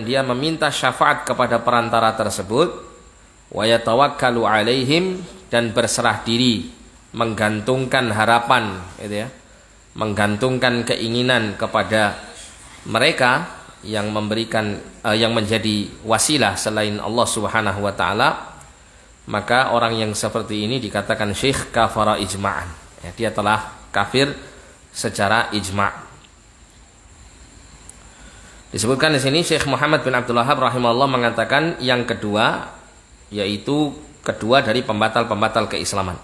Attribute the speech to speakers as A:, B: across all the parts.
A: dia meminta syafaat kepada perantara tersebut, wa yatawakkalu alaihim, dan berserah diri, menggantungkan harapan, gitu ya, menggantungkan keinginan kepada mereka yang memberikan yang menjadi wasilah selain Allah Subhanahu wa taala, maka orang yang seperti ini dikatakan syekh kafara ijma'an, ya, dia telah kafir secara ijma'. Disebutkan di sini Syekh Muhammad bin Abdul Wahhab rahimahullah mengatakan yang kedua, yaitu kedua dari pembatal-pembatal keislaman.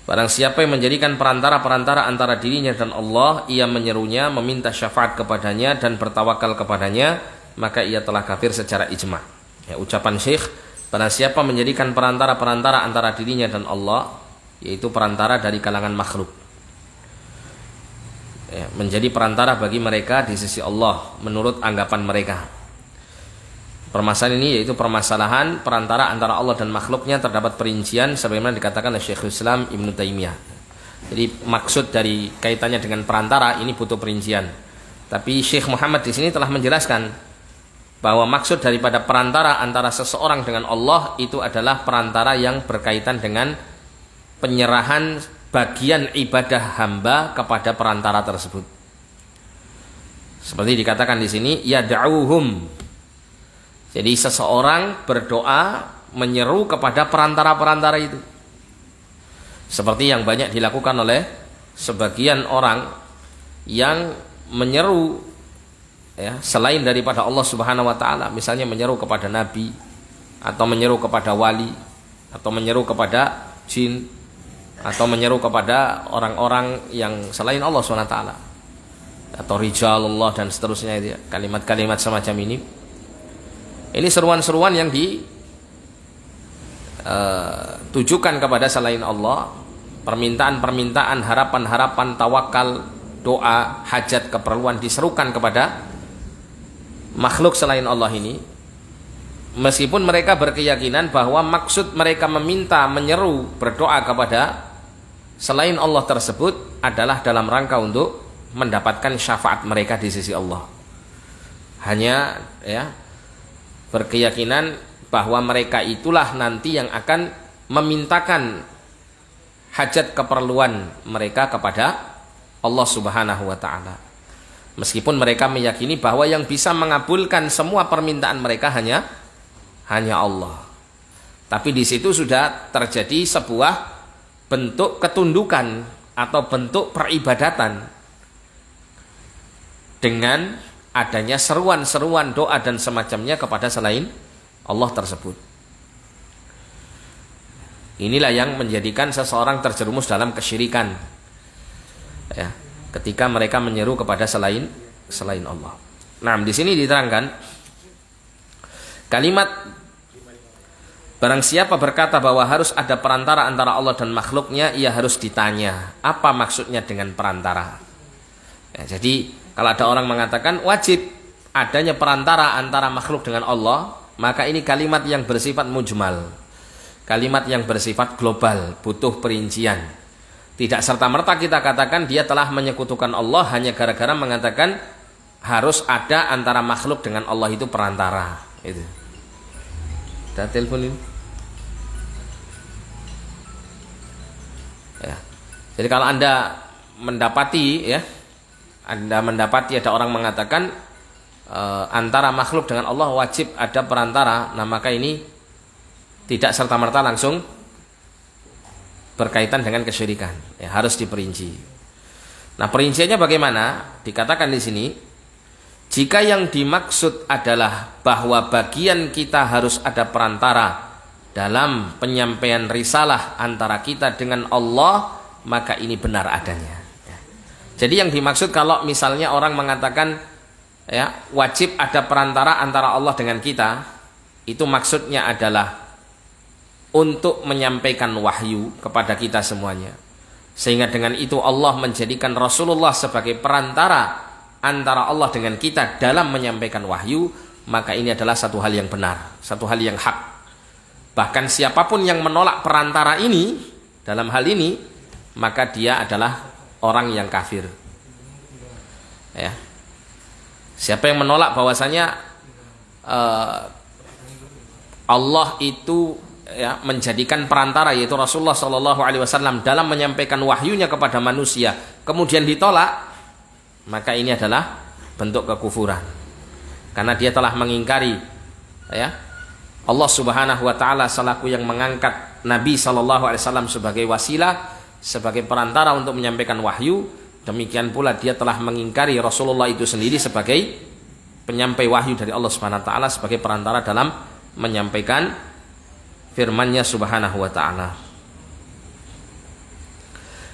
A: Barang siapa yang menjadikan perantara-perantara antara dirinya dan Allah, ia menyerunya, meminta syafaat kepadanya dan bertawakal kepadanya, maka ia telah kafir secara ijma'. Ya, ucapan Syekh, barang siapa menjadikan perantara-perantara antara dirinya dan Allah, yaitu perantara dari kalangan makhluk, ya, menjadi perantara bagi mereka di sisi Allah menurut anggapan mereka. Permasalahan ini yaitu permasalahan perantara antara Allah dan makhluknya terdapat perincian sebagaimana dikatakan oleh Syekhul Islam Ibnu Taimiyah. Jadi maksud dari kaitannya dengan perantara ini butuh perincian. Tapi Syekh Muhammad di sini telah menjelaskan bahwa maksud daripada perantara antara seseorang dengan Allah itu adalah perantara yang berkaitan dengan penyerahan bagian ibadah hamba kepada perantara tersebut. Seperti dikatakan di sini, yad'uhum. Jadi seseorang berdoa menyeru kepada perantara-perantara itu. Seperti yang banyak dilakukan oleh sebagian orang yang menyeru, ya, selain daripada Allah Subhanahu wa taala, misalnya menyeru kepada nabi atau menyeru kepada wali atau menyeru kepada jin atau menyeru kepada orang-orang yang selain Allah SWT atau rijalullah dan seterusnya, itu ya, kalimat-kalimat semacam ini. Ini seruan-seruan yang ditujukan kepada selain Allah, permintaan-permintaan, harapan-harapan, tawakal, doa, hajat, keperluan diserukan kepada makhluk selain Allah ini, meskipun mereka berkeyakinan bahwa maksud mereka meminta, menyeru, berdoa kepada selain Allah tersebut adalah dalam rangka untuk mendapatkan syafaat mereka di sisi Allah. Hanya, ya, berkeyakinan bahwa mereka itulah nanti yang akan memintakan hajat keperluan mereka kepada Allah Subhanahu wa taala. Meskipun mereka meyakini bahwa yang bisa mengabulkan semua permintaan mereka hanya Allah. Tapi di situ sudah terjadi sebuah bentuk ketundukan atau bentuk peribadatan dengan adanya seruan-seruan doa dan semacamnya kepada selain Allah tersebut. Inilah yang menjadikan seseorang terjerumus dalam kesyirikan, ya, ketika mereka menyeru kepada selain Allah. Nah, di sini diterangkan kalimat barang siapa berkata bahwa harus ada perantara antara Allah dan makhluknya, ia harus ditanya apa maksudnya dengan perantara. Ya, jadi kalau ada orang mengatakan wajib adanya perantara antara makhluk dengan Allah, maka ini kalimat yang bersifat mujmal, kalimat yang bersifat global, butuh perincian. Tidak serta-merta kita katakan dia telah menyekutukan Allah hanya gara-gara mengatakan harus ada antara makhluk dengan Allah itu perantara. Itu. Ada telepon ini. Ya. Jadi kalau Anda mendapati, ya, Anda mendapati ada orang mengatakan antara makhluk dengan Allah wajib ada perantara, nah maka ini tidak serta-merta langsung berkaitan dengan kesyirikan, ya, harus diperinci. Nah, perinciannya bagaimana? Dikatakan di sini, jika yang dimaksud adalah bahwa bagian kita harus ada perantara dalam penyampaian risalah antara kita dengan Allah, maka ini benar adanya. Jadi yang dimaksud kalau misalnya orang mengatakan, ya, wajib ada perantara antara Allah dengan kita, itu maksudnya adalah untuk menyampaikan wahyu kepada kita semuanya. Sehingga dengan itu Allah menjadikan Rasulullah sebagai perantara antara Allah dengan kita dalam menyampaikan wahyu, maka ini adalah satu hal yang benar, satu hal yang hak. Bahkan siapapun yang menolak perantara ini dalam hal ini, maka dia adalah orang yang kafir. Ya. Siapa yang menolak bahwasanya Allah itu ya menjadikan perantara yaitu Rasulullah Shallallahu Alaihi Wasallam dalam menyampaikan wahyunya kepada manusia, kemudian ditolak, maka ini adalah bentuk kekufuran, karena dia telah mengingkari ya Allah Subhanahu Wa Taala selaku yang mengangkat Nabi Shallallahu Alaihi Wasallam sebagai wasilah, sebagai perantara untuk menyampaikan wahyu. Demikian pula dia telah mengingkari Rasulullah itu sendiri sebagai penyampai wahyu dari Allah Subhanahu Wa Taala, sebagai perantara dalam menyampaikan firman-Nya Subhanahu Wa Taala.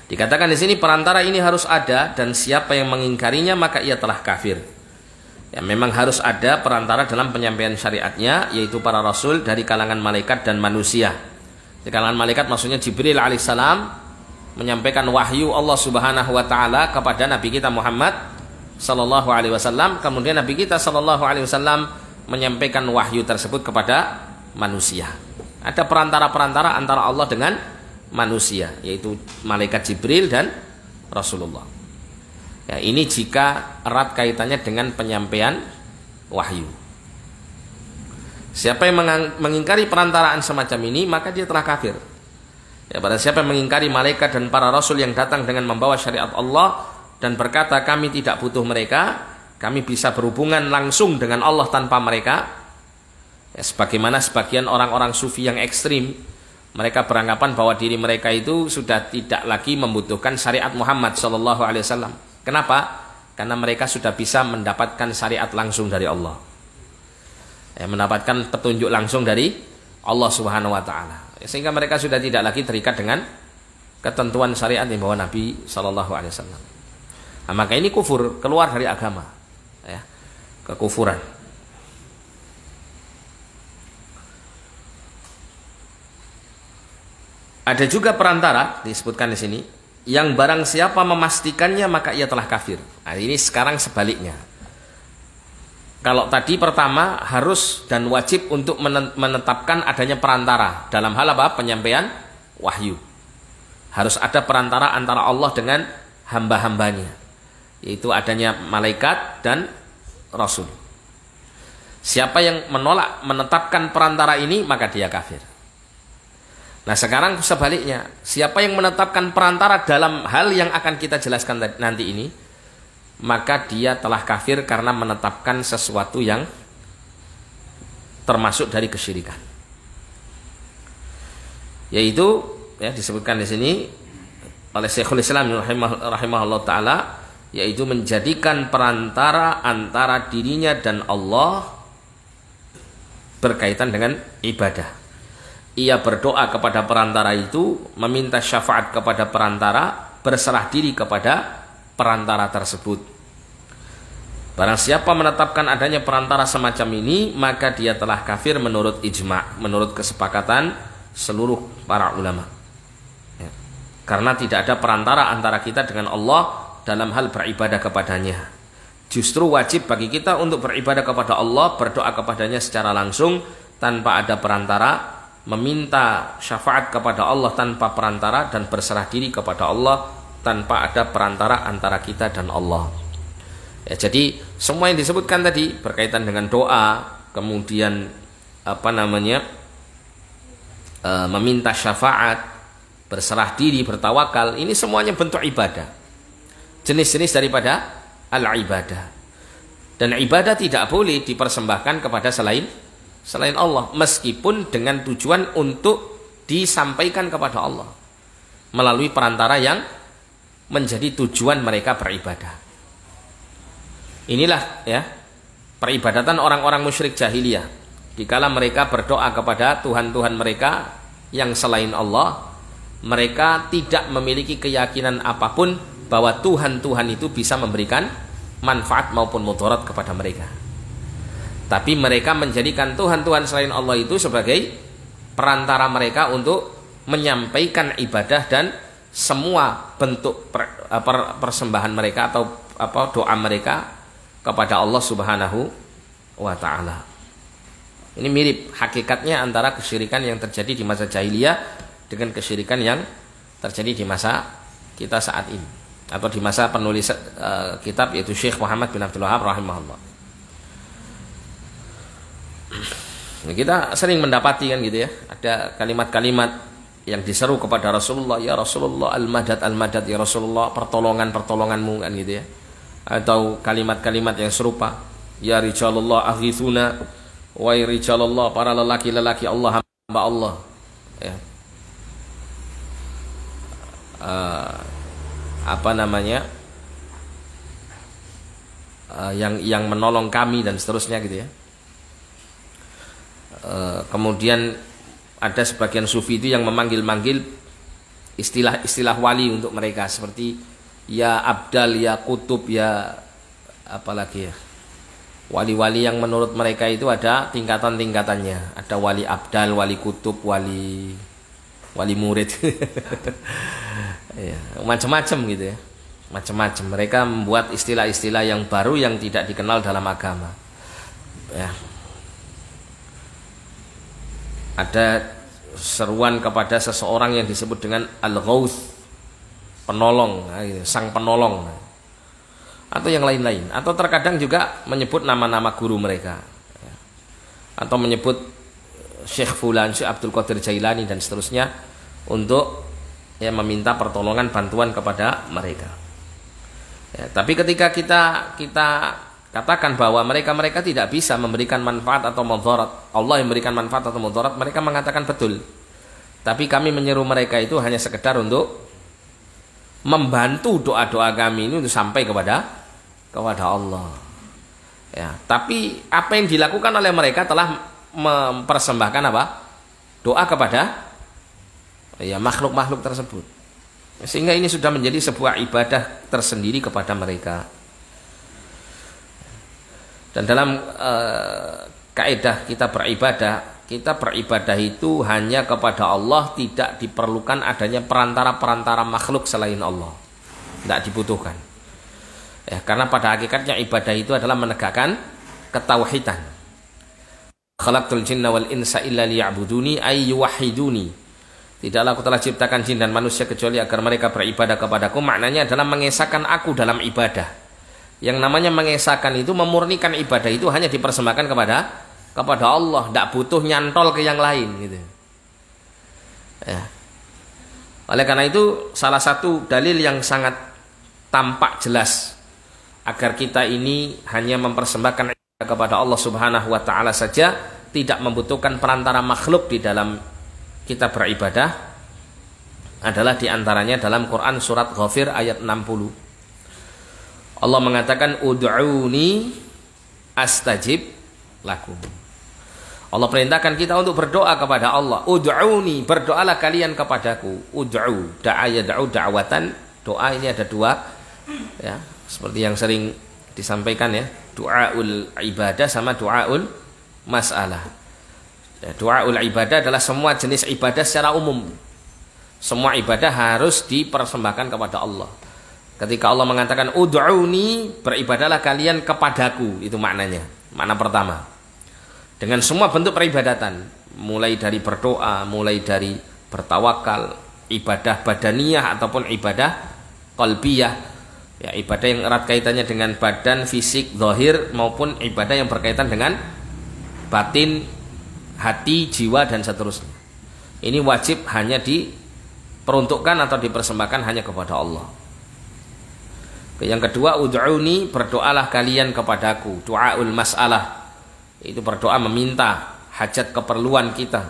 A: Dikatakan di sini perantara ini harus ada, dan siapa yang mengingkarinya maka ia telah kafir. Ya, memang harus ada perantara dalam penyampaian syariatnya, yaitu para rasul dari kalangan malaikat dan manusia. Di kalangan malaikat maksudnya Jibril alaihissalam menyampaikan wahyu Allah Subhanahu Wa Taala kepada Nabi kita Muhammad Sallallahu Alaihi Wasallam. Kemudian Nabi kita Sallallahu Alaihi Wasallam menyampaikan wahyu tersebut kepada manusia. Ada perantara-perantara antara Allah dengan manusia, yaitu malaikat Jibril dan Rasulullah. Ya, ini jika erat kaitannya dengan penyampaian wahyu. Siapa yang mengingkari perantaraan semacam ini maka dia telah kafir. Ya, pada siapa yang mengingkari malaikat dan para rasul yang datang dengan membawa syariat Allah dan berkata kami tidak butuh mereka, kami bisa berhubungan langsung dengan Allah tanpa mereka. Ya, sebagaimana sebagian orang-orang sufi yang ekstrim, mereka beranggapan bahwa diri mereka itu sudah tidak lagi membutuhkan syariat Muhammad Sallallahu Alaihi Wasallam. Kenapa? Karena mereka sudah bisa mendapatkan syariat langsung dari Allah, ya, mendapatkan petunjuk langsung dari Allah Subhanahu Wa Taala, ya, sehingga mereka sudah tidak lagi terikat dengan ketentuan syariat yang dibawa Nabi Sallallahu Alaihi Wasallam. Nah, maka ini kufur, keluar dari agama, ya, kekufuran. Ada juga perantara disebutkan di sini, yang barang siapa memastikannya maka ia telah kafir. Nah, ini sekarang sebaliknya. Kalau tadi pertama harus dan wajib untuk menetapkan adanya perantara dalam hal apa? Penyampaian wahyu. Harus ada perantara antara Allah dengan hamba-hambanya, yaitu adanya malaikat dan rasul. Siapa yang menolak menetapkan perantara ini maka dia kafir. Nah, sekarang sebaliknya, siapa yang menetapkan perantara dalam hal yang akan kita jelaskan nanti ini, maka dia telah kafir karena menetapkan sesuatu yang termasuk dari kesyirikan. Yaitu ya disebutkan di sini oleh Syekhul Islam rahimahullah taala, yaitu menjadikan perantara antara dirinya dan Allah berkaitan dengan ibadah. Ia berdoa kepada perantara itu, meminta syafaat kepada perantara, berserah diri kepada perantara tersebut. Barang siapa menetapkan adanya perantara semacam ini, maka dia telah kafir menurut ijma', menurut kesepakatan seluruh para ulama. Ya. Karena tidak ada perantara antara kita dengan Allah dalam hal beribadah kepadanya. Justru wajib bagi kita untuk beribadah kepada Allah, berdoa kepadanya secara langsung tanpa ada perantara, meminta syafaat kepada Allah tanpa perantara, dan berserah diri kepada Allah tanpa ada perantara antara kita dan Allah. Ya, jadi semua yang disebutkan tadi berkaitan dengan doa, kemudian meminta syafaat, berserah diri, bertawakal, ini semuanya bentuk ibadah, jenis-jenis daripada al-ibadah. Dan ibadah tidak boleh dipersembahkan kepada selain Allah, meskipun dengan tujuan untuk disampaikan kepada Allah melalui perantara yang menjadi tujuan mereka beribadah. Inilah ya peribadatan orang-orang musyrik jahiliyah. Dikala mereka berdoa kepada Tuhan-Tuhan mereka yang selain Allah, mereka tidak memiliki keyakinan apapun bahwa Tuhan-Tuhan itu bisa memberikan manfaat maupun mudarat kepada mereka. Tapi mereka menjadikan Tuhan-Tuhan selain Allah itu sebagai perantara mereka untuk menyampaikan ibadah dan semua bentuk persembahan mereka atau doa mereka kepada Allah Subhanahu wa Ta'ala. Ini mirip hakikatnya antara kesyirikan yang terjadi di masa jahiliyah dengan kesyirikan yang terjadi di masa kita saat ini, atau di masa penulis kitab yaitu Syekh Muhammad bin Abdul Wahhab rahimahullah. Kita sering mendapati kan gitu ya, ada kalimat-kalimat yang diseru kepada Rasulullah, ya Rasulullah al-madad al-madad, ya Rasulullah pertolongan-pertolonganmu kan gitu ya. Atau kalimat-kalimat yang serupa, ya rijalullah aghithuna, wahai rijalullah para lelaki-lelaki Allah, hamba Allah ya. Apa namanya, yang menolong kami dan seterusnya gitu ya. Kemudian ada sebagian sufi itu yang memanggil-manggil istilah-istilah wali untuk mereka, seperti ya abdal, ya kutub, ya apalagi ya, wali-wali yang menurut mereka itu ada tingkatan-tingkatannya. Ada wali abdal, wali kutub, wali murid. Ya, macam-macam gitu ya, macam-macam. Mereka membuat istilah-istilah yang baru yang tidak dikenal dalam agama ya. Ada seruan kepada seseorang yang disebut dengan al-ghauth, penolong, sang penolong, atau yang lain-lain. Atau terkadang juga menyebut nama-nama guru mereka, atau menyebut Syekh Fulan, Syekh Abdul Qadir Jailani dan seterusnya, untuk ya meminta pertolongan, bantuan kepada mereka ya. Tapi ketika kita katakan bahwa mereka tidak bisa memberikan manfaat atau mudarat, Allah yang memberikan manfaat atau mudarat, mereka mengatakan betul. Tapi kami menyeru mereka itu hanya sekedar untuk membantu doa-doa kami ini untuk sampai kepada Allah. Ya, tapi apa yang dilakukan oleh mereka telah mempersembahkan apa? Doa kepada ya makhluk-makhluk tersebut. Sehingga ini sudah menjadi sebuah ibadah tersendiri kepada mereka. Dan dalam kaidah kita beribadah itu hanya kepada Allah, tidak diperlukan adanya perantara-perantara makhluk selain Allah. Tidak dibutuhkan. Ya, karena pada hakikatnya ibadah itu adalah menegakkan ketauhidan. Khalaqtul jinna wal insa illa liya'buduni ay yuwahhiduni. Tidaklah aku telah ciptakan jin dan manusia kecuali agar mereka beribadah kepadaku. Maknanya adalah mengesahkan aku dalam ibadah. Yang namanya mengesahkan itu, memurnikan ibadah itu hanya dipersembahkan kepada Allah, tidak butuh nyantol ke yang lain gitu. Ya. Oleh karena itu salah satu dalil yang sangat tampak jelas agar kita ini hanya mempersembahkan ibadah kepada Allah Subhanahu wa taala saja, tidak membutuhkan perantara makhluk di dalam kita beribadah, adalah diantaranya dalam Quran surat Ghafir ayat 60. Allah mengatakan ud'uni astajib lakum. Allah perintahkan kita untuk berdoa kepada Allah. Ud'uni, berdoalah kalian kepadaku. Ud'u, da'a yad'u da'watan. Doa ini ada dua ya, seperti yang sering disampaikan ya, du'aul ibadah sama du'aul mas'alah. Ya, du'aul ibadah adalah semua jenis ibadah secara umum. Semua ibadah harus dipersembahkan kepada Allah. Ketika Allah mengatakan ud'uni, beribadahlah kalian kepadaku, itu maknanya. Makna pertama. Dengan semua bentuk peribadatan, mulai dari berdoa, mulai dari bertawakal, ibadah badaniyah ataupun ibadah qalbiyah. Ya, ibadah yang erat kaitannya dengan badan, fisik, zahir, maupun ibadah yang berkaitan dengan batin, hati, jiwa dan seterusnya. Ini wajib hanya diperuntukkan atau dipersembahkan hanya kepada Allah. Yang kedua, ud'uni, berdoalah kalian kepadaku. Du'aul mas'alah, itu berdoa meminta hajat keperluan kita.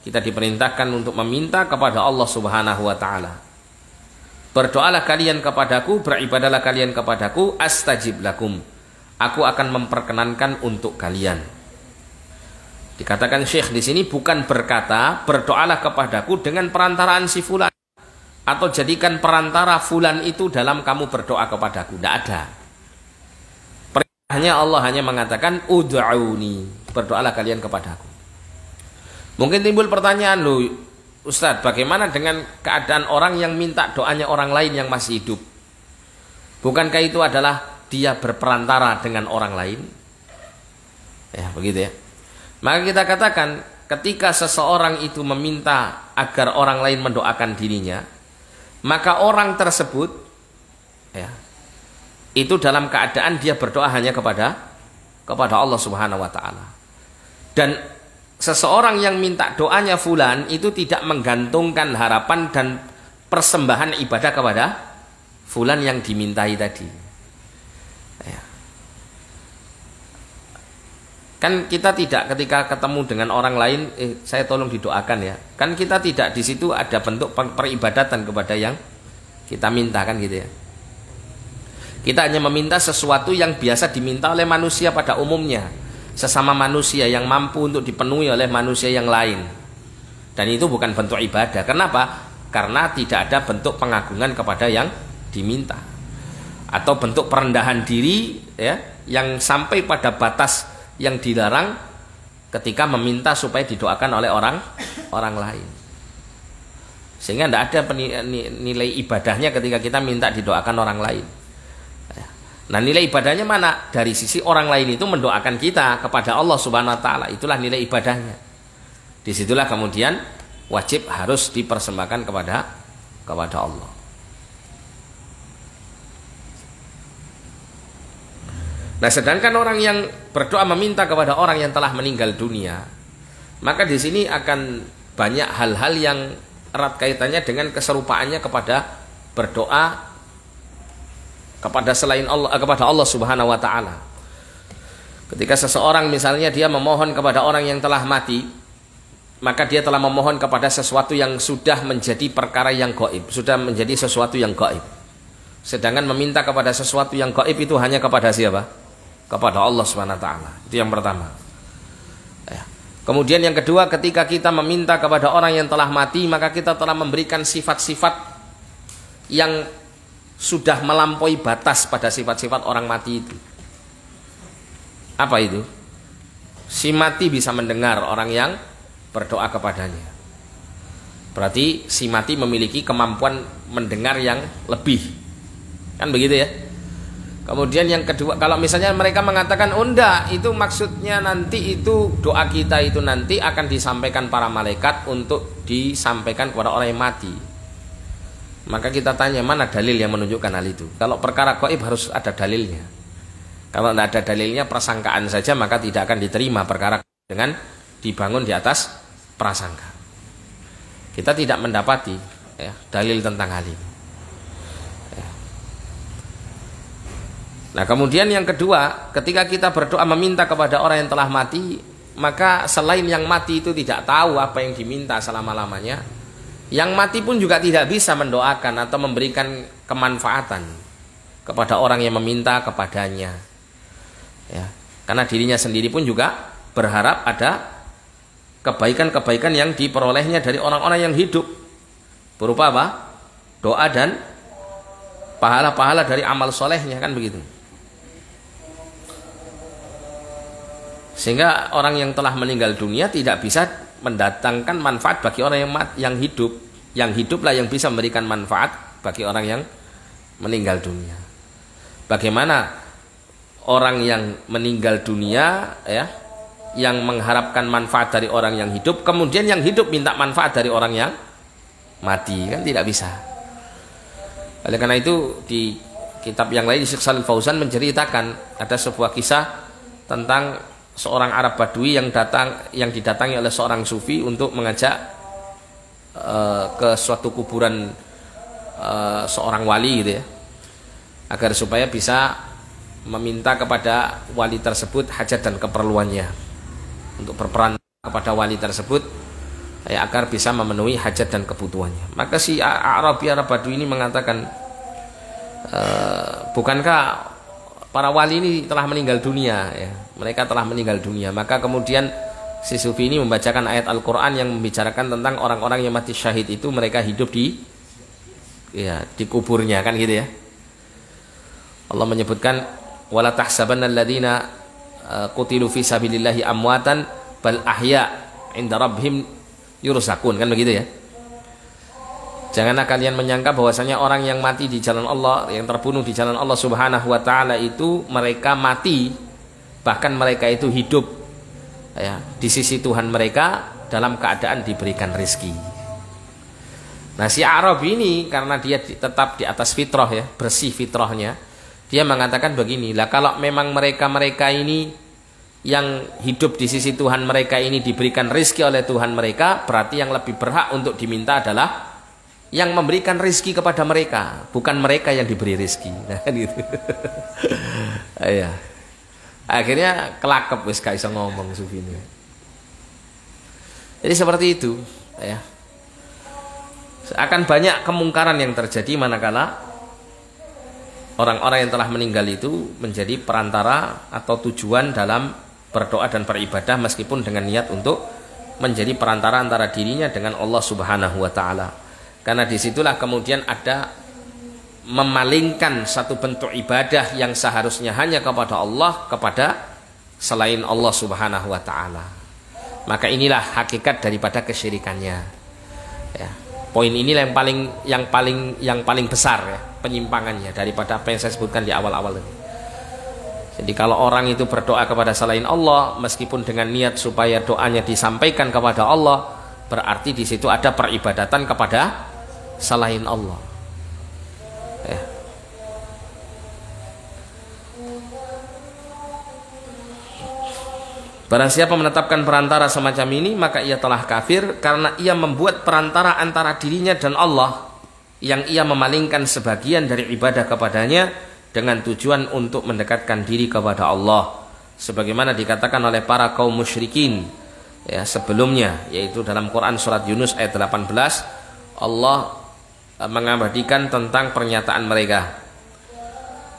A: Kita diperintahkan untuk meminta kepada Allah Subhanahu wa taala. Berdoalah kalian kepadaku, beribadahlah kalian kepadaku, astajib lakum. Aku akan memperkenankan untuk kalian. Dikatakan Syekh di sini bukan berkata berdoalah kepadaku dengan perantaraan si fulan, atau jadikan perantara fulan itu dalam kamu berdoa kepadaku. Tidak ada. Perintahnya Allah hanya mengatakan ud'uni, berdoalah kalian kepadaku. Mungkin timbul pertanyaan, loh Ustadz, bagaimana dengan keadaan orang yang minta doanya orang lain yang masih hidup? Bukankah itu adalah dia berperantara dengan orang lain? Ya begitu ya. Maka kita katakan, ketika seseorang itu meminta agar orang lain mendoakan dirinya, maka orang tersebut ya, itu dalam keadaan dia berdoa hanya kepada Allah Subhanahu wa taala. Dan seseorang yang minta doanya fulan itu tidak menggantungkan harapan dan persembahan ibadah kepada fulan yang dimintai tadi. Ya. Kan kita tidak ketika ketemu dengan orang lain, saya tolong didoakan ya. Kan kita tidak di situ ada bentuk peribadatan kepada yang kita minta, kan gitu ya. Kita hanya meminta sesuatu yang biasa diminta oleh manusia pada umumnya, sesama manusia yang mampu untuk dipenuhi oleh manusia yang lain. Dan itu bukan bentuk ibadah. Kenapa? Karena tidak ada bentuk pengagungan kepada yang diminta, atau bentuk perendahan diri ya, yang sampai pada batas yang dilarang ketika meminta supaya didoakan oleh orang lain. Sehingga tidak ada nilai ibadahnya ketika kita minta didoakan orang lain. Nah, nilai ibadahnya mana? Dari sisi orang lain itu mendoakan kita kepada Allah Subhanahu wa taala. Itulah nilai ibadahnya. Disitulah kemudian wajib harus dipersembahkan kepada Allah. Nah, sedangkan orang yang berdoa meminta kepada orang yang telah meninggal dunia, maka di sini akan banyak hal-hal yang erat kaitannya dengan keserupaannya kepada berdoa kepada selain Allah, kepada Allah Subhanahu wa taala. Ketika seseorang misalnya dia memohon kepada orang yang telah mati, maka dia telah memohon kepada sesuatu yang sudah menjadi perkara yang gaib, sudah menjadi sesuatu yang gaib. Sedangkan meminta kepada sesuatu yang gaib itu hanya kepada siapa? Kepada Allah Subhanahu wa taala. Itu yang pertama. Kemudian yang kedua, ketika kita meminta kepada orang yang telah mati, maka kita telah memberikan sifat-sifat yang sudah melampaui batas pada sifat-sifat orang mati itu. Apa itu? Si mati bisa mendengar orang yang berdoa kepadanya. Berarti si mati memiliki kemampuan mendengar yang lebih. Kan begitu ya? Kemudian yang kedua, kalau misalnya mereka mengatakan, oh enggak, itu maksudnya nanti itu doa kita itu nanti akan disampaikan para malaikat untuk disampaikan kepada orang yang mati. Maka kita tanya, mana dalil yang menunjukkan hal itu? Kalau perkara gaib harus ada dalilnya. Kalau tidak ada dalilnya, prasangkaan saja, maka tidak akan diterima perkara dengan dibangun di atas prasangka. Kita tidak mendapati ya, dalil tentang hal ini. Ya. Nah, kemudian yang kedua, ketika kita berdoa meminta kepada orang yang telah mati, maka selain yang mati itu tidak tahu apa yang diminta selama-lamanya, yang mati pun juga tidak bisa mendoakan atau memberikan kemanfaatan kepada orang yang meminta kepadanya. Ya, karena dirinya sendiri pun juga berharap ada kebaikan-kebaikan yang diperolehnya dari orang-orang yang hidup. Berupa apa? Doa dan pahala-pahala dari amal solehnya, kan begitu. Sehingga orang yang telah meninggal dunia tidak bisa mendatangkan manfaat bagi orang yang hidup. Yang hiduplah yang bisa memberikan manfaat bagi orang yang meninggal dunia. Bagaimana orang yang meninggal dunia ya, yang mengharapkan manfaat dari orang yang hidup, kemudian yang hidup minta manfaat dari orang yang mati, kan tidak bisa. Oleh karena itu di kitab yang lain Syekh Shalih Fauzan menceritakan ada sebuah kisah tentang seorang Arab Badui yang didatangi oleh seorang sufi untuk mengajak ke suatu kuburan seorang wali gitu ya, agar supaya bisa meminta kepada wali tersebut hajat dan keperluannya, untuk berperan kepada wali tersebut ya, agar bisa memenuhi hajat dan kebutuhannya. Maka si Arab Badui ini mengatakan, bukankah para wali ini telah meninggal dunia ya? Mereka telah meninggal dunia. Maka kemudian si sufi ini membacakan ayat Al-Quran yang membicarakan tentang orang-orang yang mati syahid itu mereka hidup di kuburnya, kan gitu ya. Allah menyebutkan, wala tahsabanna alladziina qutilu fi sabilillahi amwatan bal ahya 'inda rabbihim yurzaqun, kan begitu ya. Janganlah kalian menyangka bahwasanya orang yang mati di jalan Allah, yang terbunuh di jalan Allah Subhanahu wa taala itu mereka mati, bahkan mereka itu hidup ya, di sisi Tuhan mereka dalam keadaan diberikan rezeki. Nah, si Arab ini karena dia tetap di atas fitrah ya, bersih fitrahnya, dia mengatakan begini, lah kalau memang mereka ini yang hidup di sisi Tuhan mereka ini diberikan rizki oleh Tuhan mereka, berarti yang lebih berhak untuk diminta adalah yang memberikan rizki kepada mereka, bukan mereka yang diberi rizki. Nah, gitu. Ya. Akhirnya kelakep wis gak iso ngomong sufi ini. Jadi seperti itu, ya. Akan banyak kemungkaran yang terjadi manakala orang-orang yang telah meninggal itu menjadi perantara atau tujuan dalam berdoa dan beribadah, meskipun dengan niat untuk menjadi perantara antara dirinya dengan Allah Subhanahu wa taala. Karena disitulah kemudian ada memalingkan satu bentuk ibadah yang seharusnya hanya kepada Allah kepada selain Allah Subhanahu wa taala. Maka inilah hakikat daripada kesyirikannya. Ya. Poin inilah yang paling besar, ya, penyimpangannya daripada apa yang saya sebutkan di awal-awal ini. Jadi kalau orang itu berdoa kepada selain Allah meskipun dengan niat supaya doanya disampaikan kepada Allah, berarti di situ ada peribadatan kepada selain Allah. Ya. Barang siapa menetapkan perantara semacam ini, maka ia telah kafir karena ia membuat perantara antara dirinya dan Allah, yang ia memalingkan sebagian dari ibadah kepadanya dengan tujuan untuk mendekatkan diri kepada Allah, sebagaimana dikatakan oleh para kaum musyrikin, ya, sebelumnya, yaitu dalam Quran surat Yunus ayat 18 Allah mengabadikan tentang pernyataan mereka.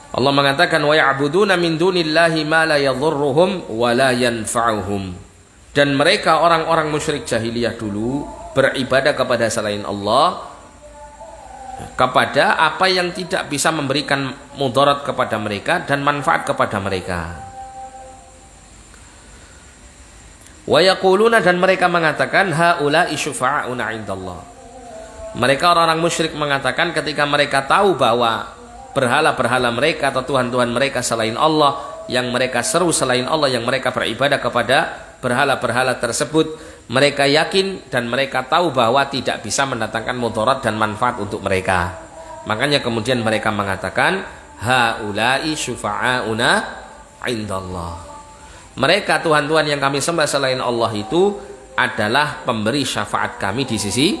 A: Allah mengatakan wa ya'buduna min dunillahi ma la yadhurruhum wa la yanfa'uhum. Dan mereka orang-orang musyrik jahiliyah dulu beribadah kepada selain Allah kepada apa yang tidak bisa memberikan mudarat kepada mereka dan manfaat kepada mereka. Wa yaquluna, dan mereka mengatakan haula'i syufa'una 'indallah. Mereka orang-orang musyrik mengatakan ketika mereka tahu bahwa berhala-berhala mereka atau Tuhan-Tuhan mereka selain Allah, yang mereka seru selain Allah, yang mereka beribadah kepada berhala-berhala tersebut, mereka yakin dan mereka tahu bahwa tidak bisa mendatangkan mudarat dan manfaat untuk mereka. Makanya kemudian mereka mengatakan haula'i syufa'auna 'indallah. Mereka Tuhan-Tuhan yang kami sembah selain Allah itu adalah pemberi syafaat kami di sisi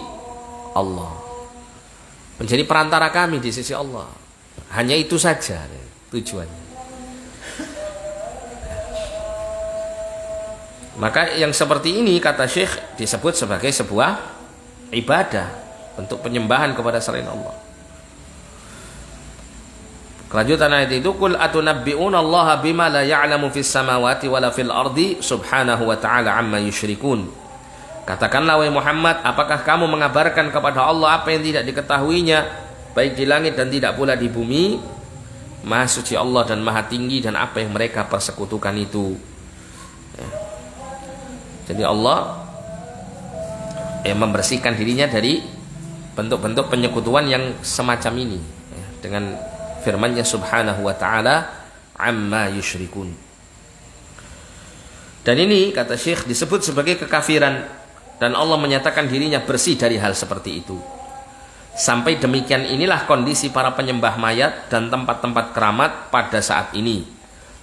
A: Allah, menjadi perantara kami di sisi Allah. Hanya itu saja tujuannya. Maka yang seperti ini, kata Syekh, disebut sebagai sebuah ibadah, bentuk penyembahan kepada selain Allah. Kelanjutan ayat itu, qul atunabbi'una Allaha bima la ya'lamu fis samawati wala fil ardi subhanahu wa ta'ala amma yusyrikun. Katakanlah wahai Muhammad, apakah kamu mengabarkan kepada Allah apa yang tidak diketahuinya baik di langit dan tidak pula di bumi? Maha suci Allah dan maha tinggi dan apa yang mereka persekutukan itu. Ya. Jadi Allah membersihkan dirinya dari bentuk-bentuk penyekutuan yang semacam ini, ya, dengan firman-Nya subhanahu wa ta'ala amma yusyrikun. Dan ini, kata Syekh, disebut sebagai kekafiran, dan Allah menyatakan dirinya bersih dari hal seperti itu. Sampai demikian inilah kondisi para penyembah mayat dan tempat-tempat keramat pada saat ini.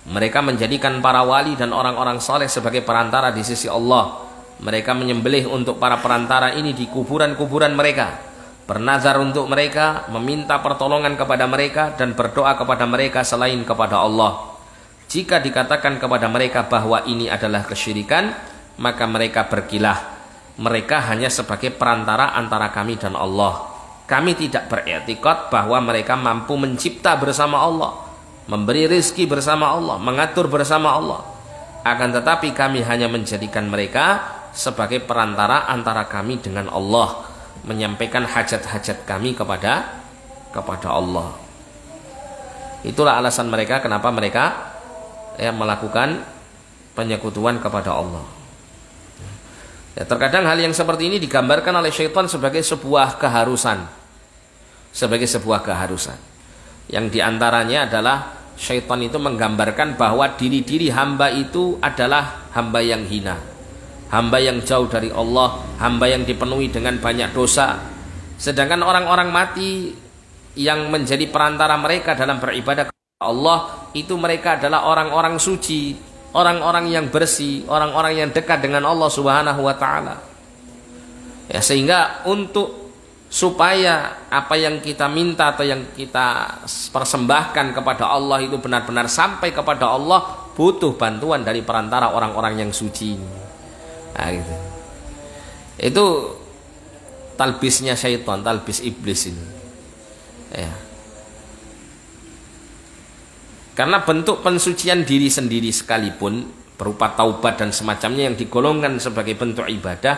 A: Mereka menjadikan para wali dan orang-orang soleh sebagai perantara di sisi Allah. Mereka menyembelih untuk para perantara ini di kuburan-kuburan mereka, bernazar untuk mereka, meminta pertolongan kepada mereka, dan berdoa kepada mereka selain kepada Allah. Jika dikatakan kepada mereka bahwa ini adalah kesyirikan, maka mereka berkilah, mereka hanya sebagai perantara antara kami dan Allah. Kami tidak beriktikad bahwa mereka mampu mencipta bersama Allah, memberi rizki bersama Allah, mengatur bersama Allah. Akan tetapi kami hanya menjadikan mereka sebagai perantara antara kami dengan Allah, menyampaikan hajat-hajat kami kepada Allah. Itulah alasan mereka kenapa mereka melakukan penyekutuan kepada Allah. Ya, terkadang hal yang seperti ini digambarkan oleh syaitan sebagai sebuah keharusan. Yang diantaranya adalah syaitan itu menggambarkan bahwa diri-diri hamba itu adalah hamba yang hina, hamba yang jauh dari Allah, hamba yang dipenuhi dengan banyak dosa. Sedangkan orang-orang mati yang menjadi perantara mereka dalam beribadah kepada Allah, itu mereka adalah orang-orang suci, orang-orang yang bersih, orang-orang yang dekat dengan Allah Subhanahu wa taala. Ya, sehingga untuk supaya apa yang kita minta atau yang kita persembahkan kepada Allah itu benar-benar sampai kepada Allah, butuh bantuan dari perantara orang-orang yang suci. Nah, gitu. Itu talbisnya syaitan, talbis iblis ini. Ya. Karena bentuk pensucian diri sendiri sekalipun berupa taubat dan semacamnya yang digolongkan sebagai bentuk ibadah,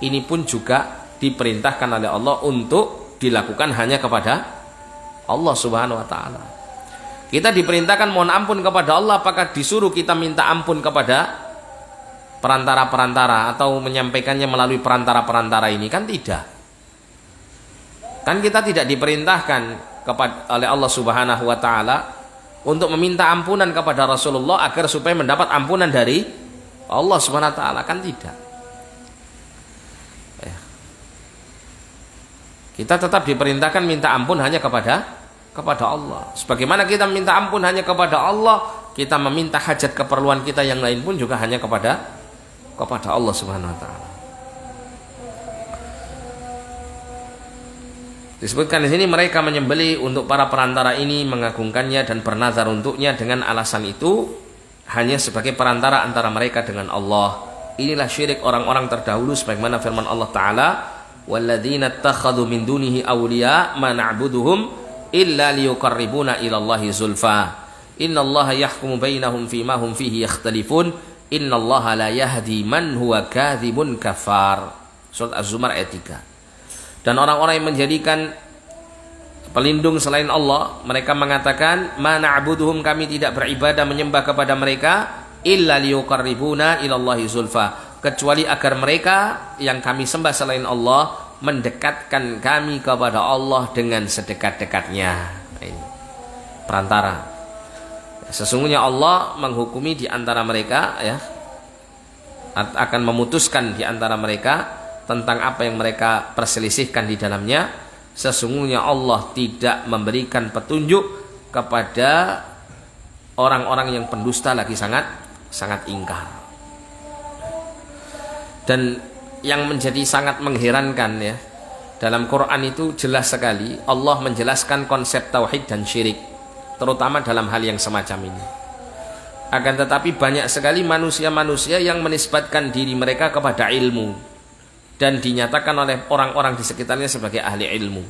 A: ini pun juga diperintahkan oleh Allah untuk dilakukan hanya kepada Allah Subhanahu wa taala. Kita diperintahkan mohon ampun kepada Allah, apakah disuruh kita minta ampun kepada perantara-perantara atau menyampaikannya melalui perantara-perantara ini? Kan tidak. Kan kita tidak diperintahkan oleh Allah Subhanahu wa taala untuk meminta ampunan kepada Rasulullah agar supaya mendapat ampunan dari Allah Subhanahu wa taala, kan tidak. Kita tetap diperintahkan minta ampun hanya kepada Allah. Sebagaimana kita minta ampun hanya kepada Allah, kita meminta hajat keperluan kita yang lain pun juga hanya kepada Allah Subhanahu wa taala. Disebutkan di sini mereka menyembelih untuk para perantara ini, mengagungkannya dan bernazar untuknya dengan alasan itu hanya sebagai perantara antara mereka dengan Allah. Inilah syirik orang-orang terdahulu sebagaimana firman Allah taala, walladzina ittakhadhu min dunihi awliya ma na'buduhum illa liyuqarribuna ila Allahi zulfa innallaha yahkumu bainahum fima hum fihi yakhtalifun innallaha la yahdi man huwa kadzibun kafar. Surat Az-Zumar ayat 3. Dan orang-orang yang menjadikan pelindung selain Allah, mereka mengatakan ma na'buduhum, kami tidak beribadah menyembah kepada mereka illa liyuqarribuna ila Allahi zulfa, kecuali agar mereka yang kami sembah selain Allah mendekatkan kami kepada Allah dengan sedekat-dekatnya. Ini perantara. Sesungguhnya Allah menghukumi di antara mereka, ya, akan memutuskan di antara mereka tentang apa yang mereka perselisihkan di dalamnya. Sesungguhnya Allah tidak memberikan petunjuk kepada orang-orang yang pendusta lagi sangat ingkar. Dan yang menjadi sangat mengherankan, ya, dalam Quran itu jelas sekali Allah menjelaskan konsep tauhid dan syirik, terutama dalam hal yang semacam ini. Akan tetapi banyak sekali manusia-manusia yang menisbatkan diri mereka kepada ilmu dan dinyatakan oleh orang-orang di sekitarnya sebagai ahli ilmu.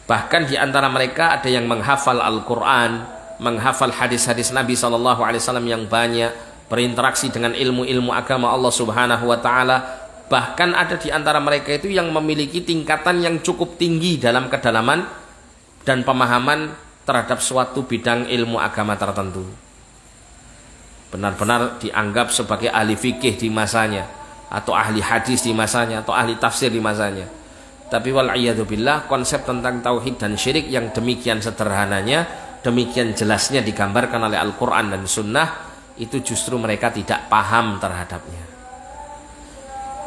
A: Bahkan di antara mereka ada yang menghafal Al-Quran, menghafal hadis-hadis Nabi SAW yang banyak, berinteraksi dengan ilmu-ilmu agama Allah Subhanahu wa taala. Bahkan ada di antara mereka itu yang memiliki tingkatan yang cukup tinggi dalam kedalaman dan pemahaman terhadap suatu bidang ilmu agama tertentu. Benar-benar dianggap sebagai ahli fikih di masanya, atau ahli hadis di masanya, atau ahli tafsir di masanya. Tapi wal'iyadzubillah, konsep tentang tauhid dan syirik yang demikian sederhananya, demikian jelasnya digambarkan oleh Al-Quran dan Sunnah, itu justru mereka tidak paham terhadapnya.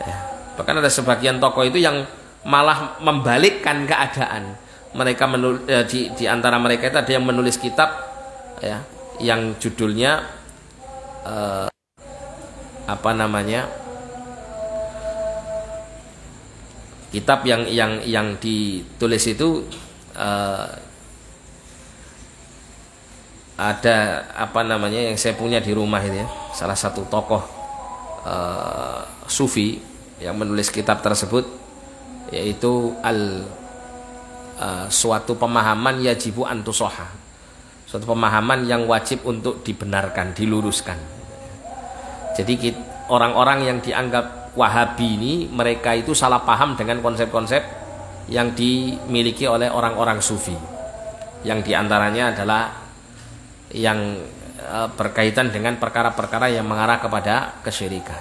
A: Ya. Bahkan ada sebagian tokoh itu yang malah membalikkan keadaan. Mereka di antara mereka itu ada yang menulis kitab, ya, yang judulnya kitab yang ditulis itu ada yang saya punya di rumah ini, ya, salah satu tokoh sufi yang menulis kitab tersebut, yaitu suatu pemahaman yajibu antusoha, suatu pemahaman yang wajib untuk dibenarkan, diluruskan. Jadi orang-orang yang dianggap Wahabi ini, mereka itu salah paham dengan konsep-konsep yang dimiliki oleh orang-orang sufi, yang diantaranya adalah yang berkaitan dengan perkara-perkara yang mengarah kepada kesyirikan.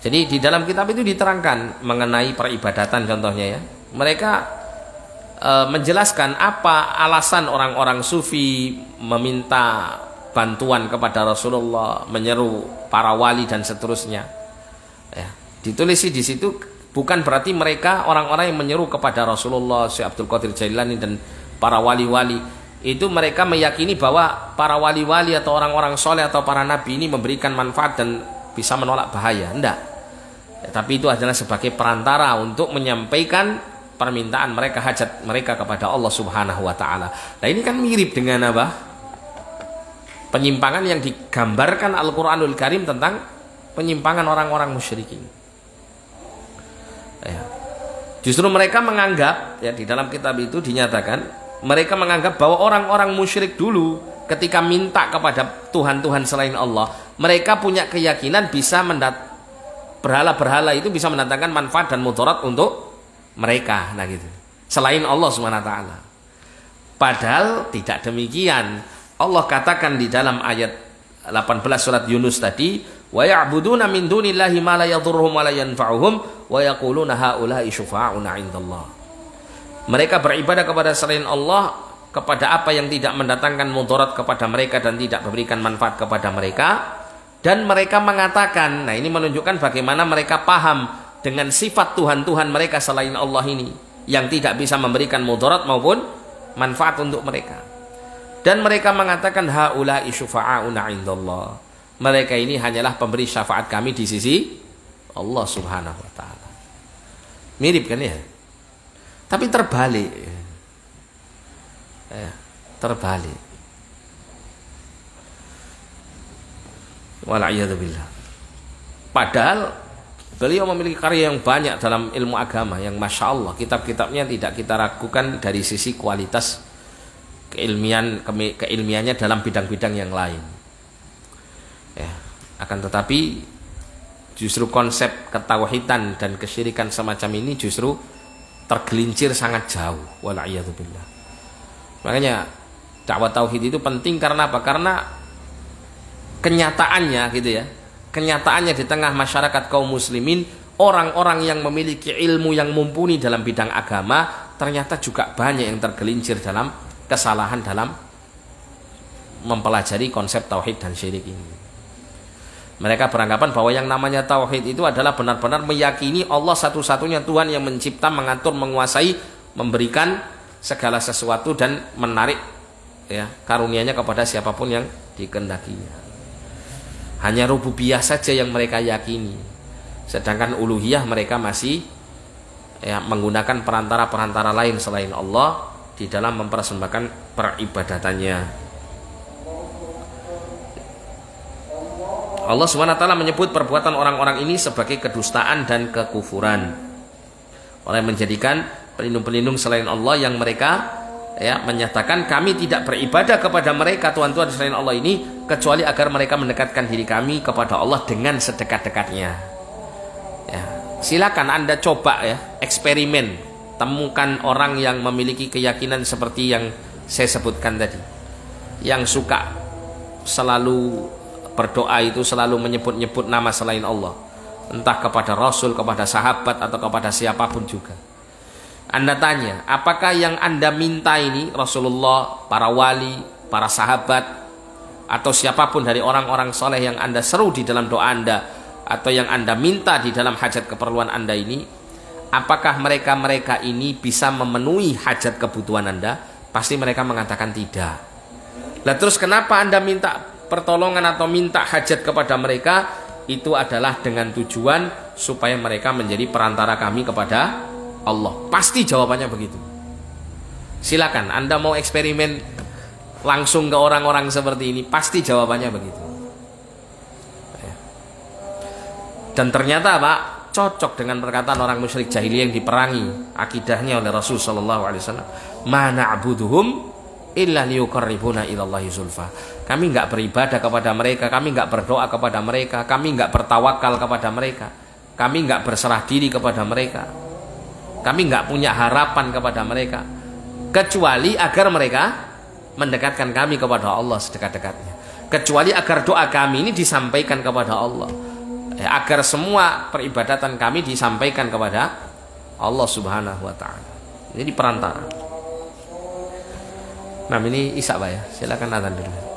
A: Jadi di dalam kitab itu diterangkan mengenai peribadatan, contohnya, ya, mereka menjelaskan apa alasan orang-orang sufi meminta bantuan kepada Rasulullah, menyeru para wali dan seterusnya. Ya, ditulis di situ bukan berarti mereka orang-orang yang menyeru kepada Rasulullah, Syekh Abdul Qadir Jailani dan para wali-wali itu mereka meyakini bahwa para wali-wali atau orang-orang soleh atau para nabi ini memberikan manfaat dan bisa menolak bahaya. Enggak. Ya, tapi itu adalah sebagai perantara untuk menyampaikan permintaan mereka, hajat mereka kepada Allah Subhanahu wa taala. Nah, ini kan mirip dengan apa? Penyimpangan yang digambarkan Al-Qur'anul Karim tentang penyimpangan orang-orang musyrikin. Ya. Justru mereka menganggap, ya, di dalam kitab itu dinyatakan mereka menganggap bahwa orang-orang musyrik dulu ketika minta kepada Tuhan-Tuhan selain Allah, mereka punya keyakinan bisa berhala-berhala itu bisa mendatangkan manfaat dan mudarat untuk mereka, nah gitu. Selain Allah Subhanahu wa taala. Padahal tidak demikian. Allah katakan di dalam ayat 18 surat Yunus tadi, wa ya'buduna min dunillahi ma la yadhurruhum wa la yanfa'uhum wa yaquluna haula'i syufa'una 'indallah. Mereka beribadah kepada selain Allah, kepada apa yang tidak mendatangkan mudarat kepada mereka dan tidak memberikan manfaat kepada mereka. Dan mereka mengatakan, nah ini menunjukkan bagaimana mereka paham dengan sifat Tuhan-Tuhan mereka selain Allah ini, yang tidak bisa memberikan mudarat maupun manfaat untuk mereka. Dan mereka mengatakan haula'i syufa'una 'indallah. Mereka ini hanyalah pemberi syafaat kami di sisi Allah Subhanahu wa taala. Mirip kan ya? Tapi terbalik. Ya, terbalik. Wala'iyadzubillah. Padahal beliau memiliki karya yang banyak dalam ilmu agama yang Masya Allah, kitab-kitabnya tidak kita ragukan dari sisi kualitas keilmiannya dalam bidang-bidang yang lain. Ya, akan tetapi justru konsep ketauhidan dan kesyirikan semacam ini justru tergelincir sangat jauh. Wala'iyadzubillah. Makanya dakwah tauhid itu penting karena apa? Karena kenyataannya gitu ya. Kenyataannya di tengah masyarakat kaum muslimin, orang-orang yang memiliki ilmu yang mumpuni dalam bidang agama ternyata juga banyak yang tergelincir dalam kesalahan dalam mempelajari konsep tauhid dan syirik ini. Mereka beranggapan bahwa yang namanya tauhid itu adalah benar-benar meyakini Allah satu-satunya Tuhan yang mencipta, mengatur, menguasai, memberikan segala sesuatu dan menarik ya karunia-Nya kepada siapapun yang dikehendakinya. Hanya rububiyah saja yang mereka yakini. Sedangkan uluhiyah mereka masih ya menggunakan perantara-perantara lain selain Allah di dalam mempersembahkan peribadatannya. Allah SWT menyebut perbuatan orang-orang ini sebagai kedustaan dan kekufuran. Oleh menjadikan pelindung-pelindung selain Allah yang mereka ya menyatakan kami tidak beribadah kepada mereka Tuhan-Tuhan selain Allah ini kecuali agar mereka mendekatkan diri kami kepada Allah dengan sedekat-dekatnya. Ya, silakan Anda coba ya eksperimen, temukan orang yang memiliki keyakinan seperti yang saya sebutkan tadi, yang suka selalu berdoa itu selalu menyebut-nyebut nama selain Allah, entah kepada Rasul, kepada sahabat atau kepada siapapun juga. Anda tanya, apakah yang Anda minta ini Rasulullah, para wali, para sahabat, atau siapapun dari orang-orang soleh yang Anda seru di dalam doa Anda, atau yang Anda minta di dalam hajat keperluan Anda ini, apakah mereka ini bisa memenuhi hajat kebutuhan Anda? Pasti mereka mengatakan tidak. Lah terus kenapa Anda minta pertolongan atau minta hajat kepada mereka? Itu adalah dengan tujuan supaya mereka menjadi perantara kami kepada Allah. Pasti jawabannya begitu. Silakan Anda mau eksperimen langsung ke orang-orang seperti ini, pasti jawabannya begitu. Dan ternyata Pak, cocok dengan perkataan orang musyrik jahiliyah yang diperangi akidahnya oleh Rasul sallallahu alaihi wasallam. Ma na'buduhum illa liyuqarribuna ilallahi zulfa. Kami enggak beribadah kepada mereka, kami enggak berdoa kepada mereka, kami enggak bertawakal kepada mereka, kami enggak berserah diri kepada mereka, kami enggak punya harapan kepada mereka kecuali agar mereka mendekatkan kami kepada Allah sedekat-dekatnya, kecuali agar doa kami ini disampaikan kepada Allah, agar semua peribadatan kami disampaikan kepada Allah Subhanahu wa taala. Ini perantara. Nah, ini Isya Pak ya. Silakan azan dulu.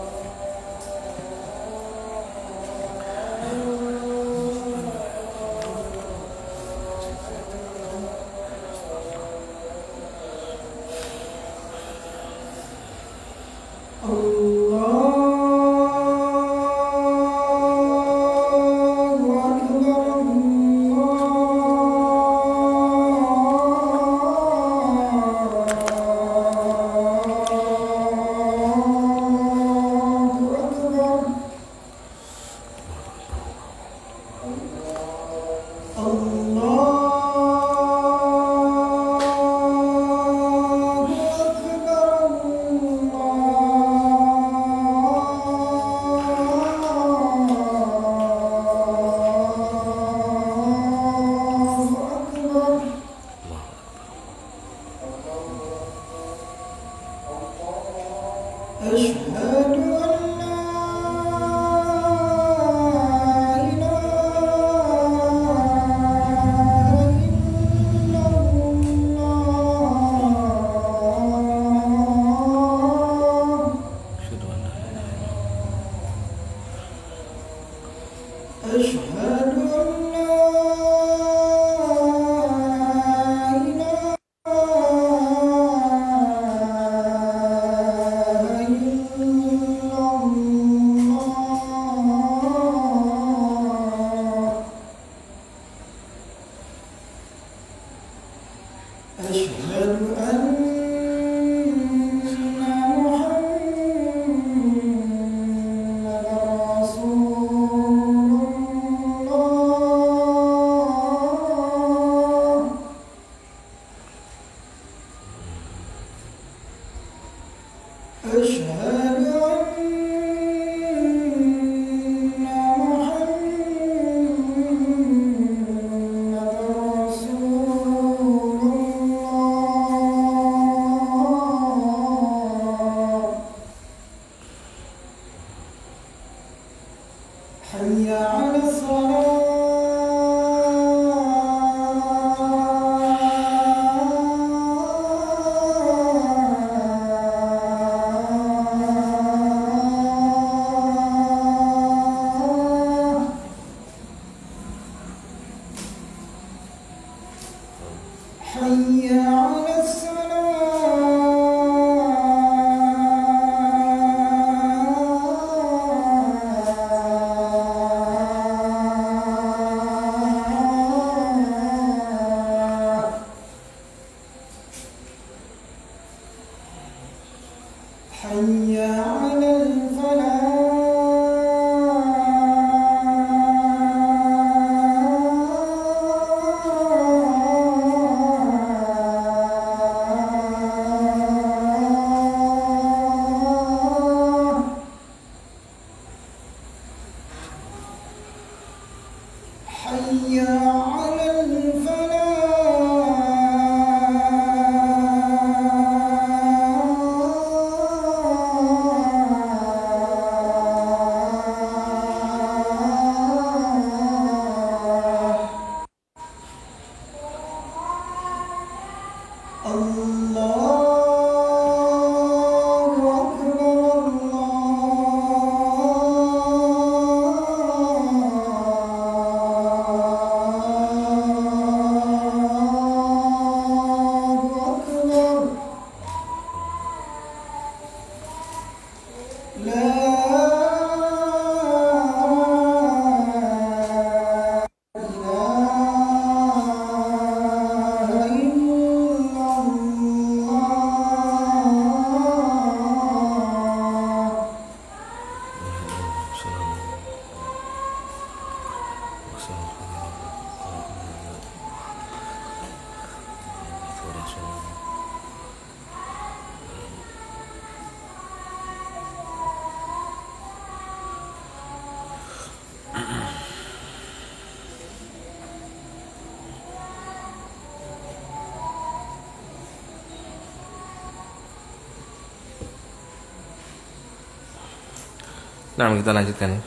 A: Nah, kita lanjutkan.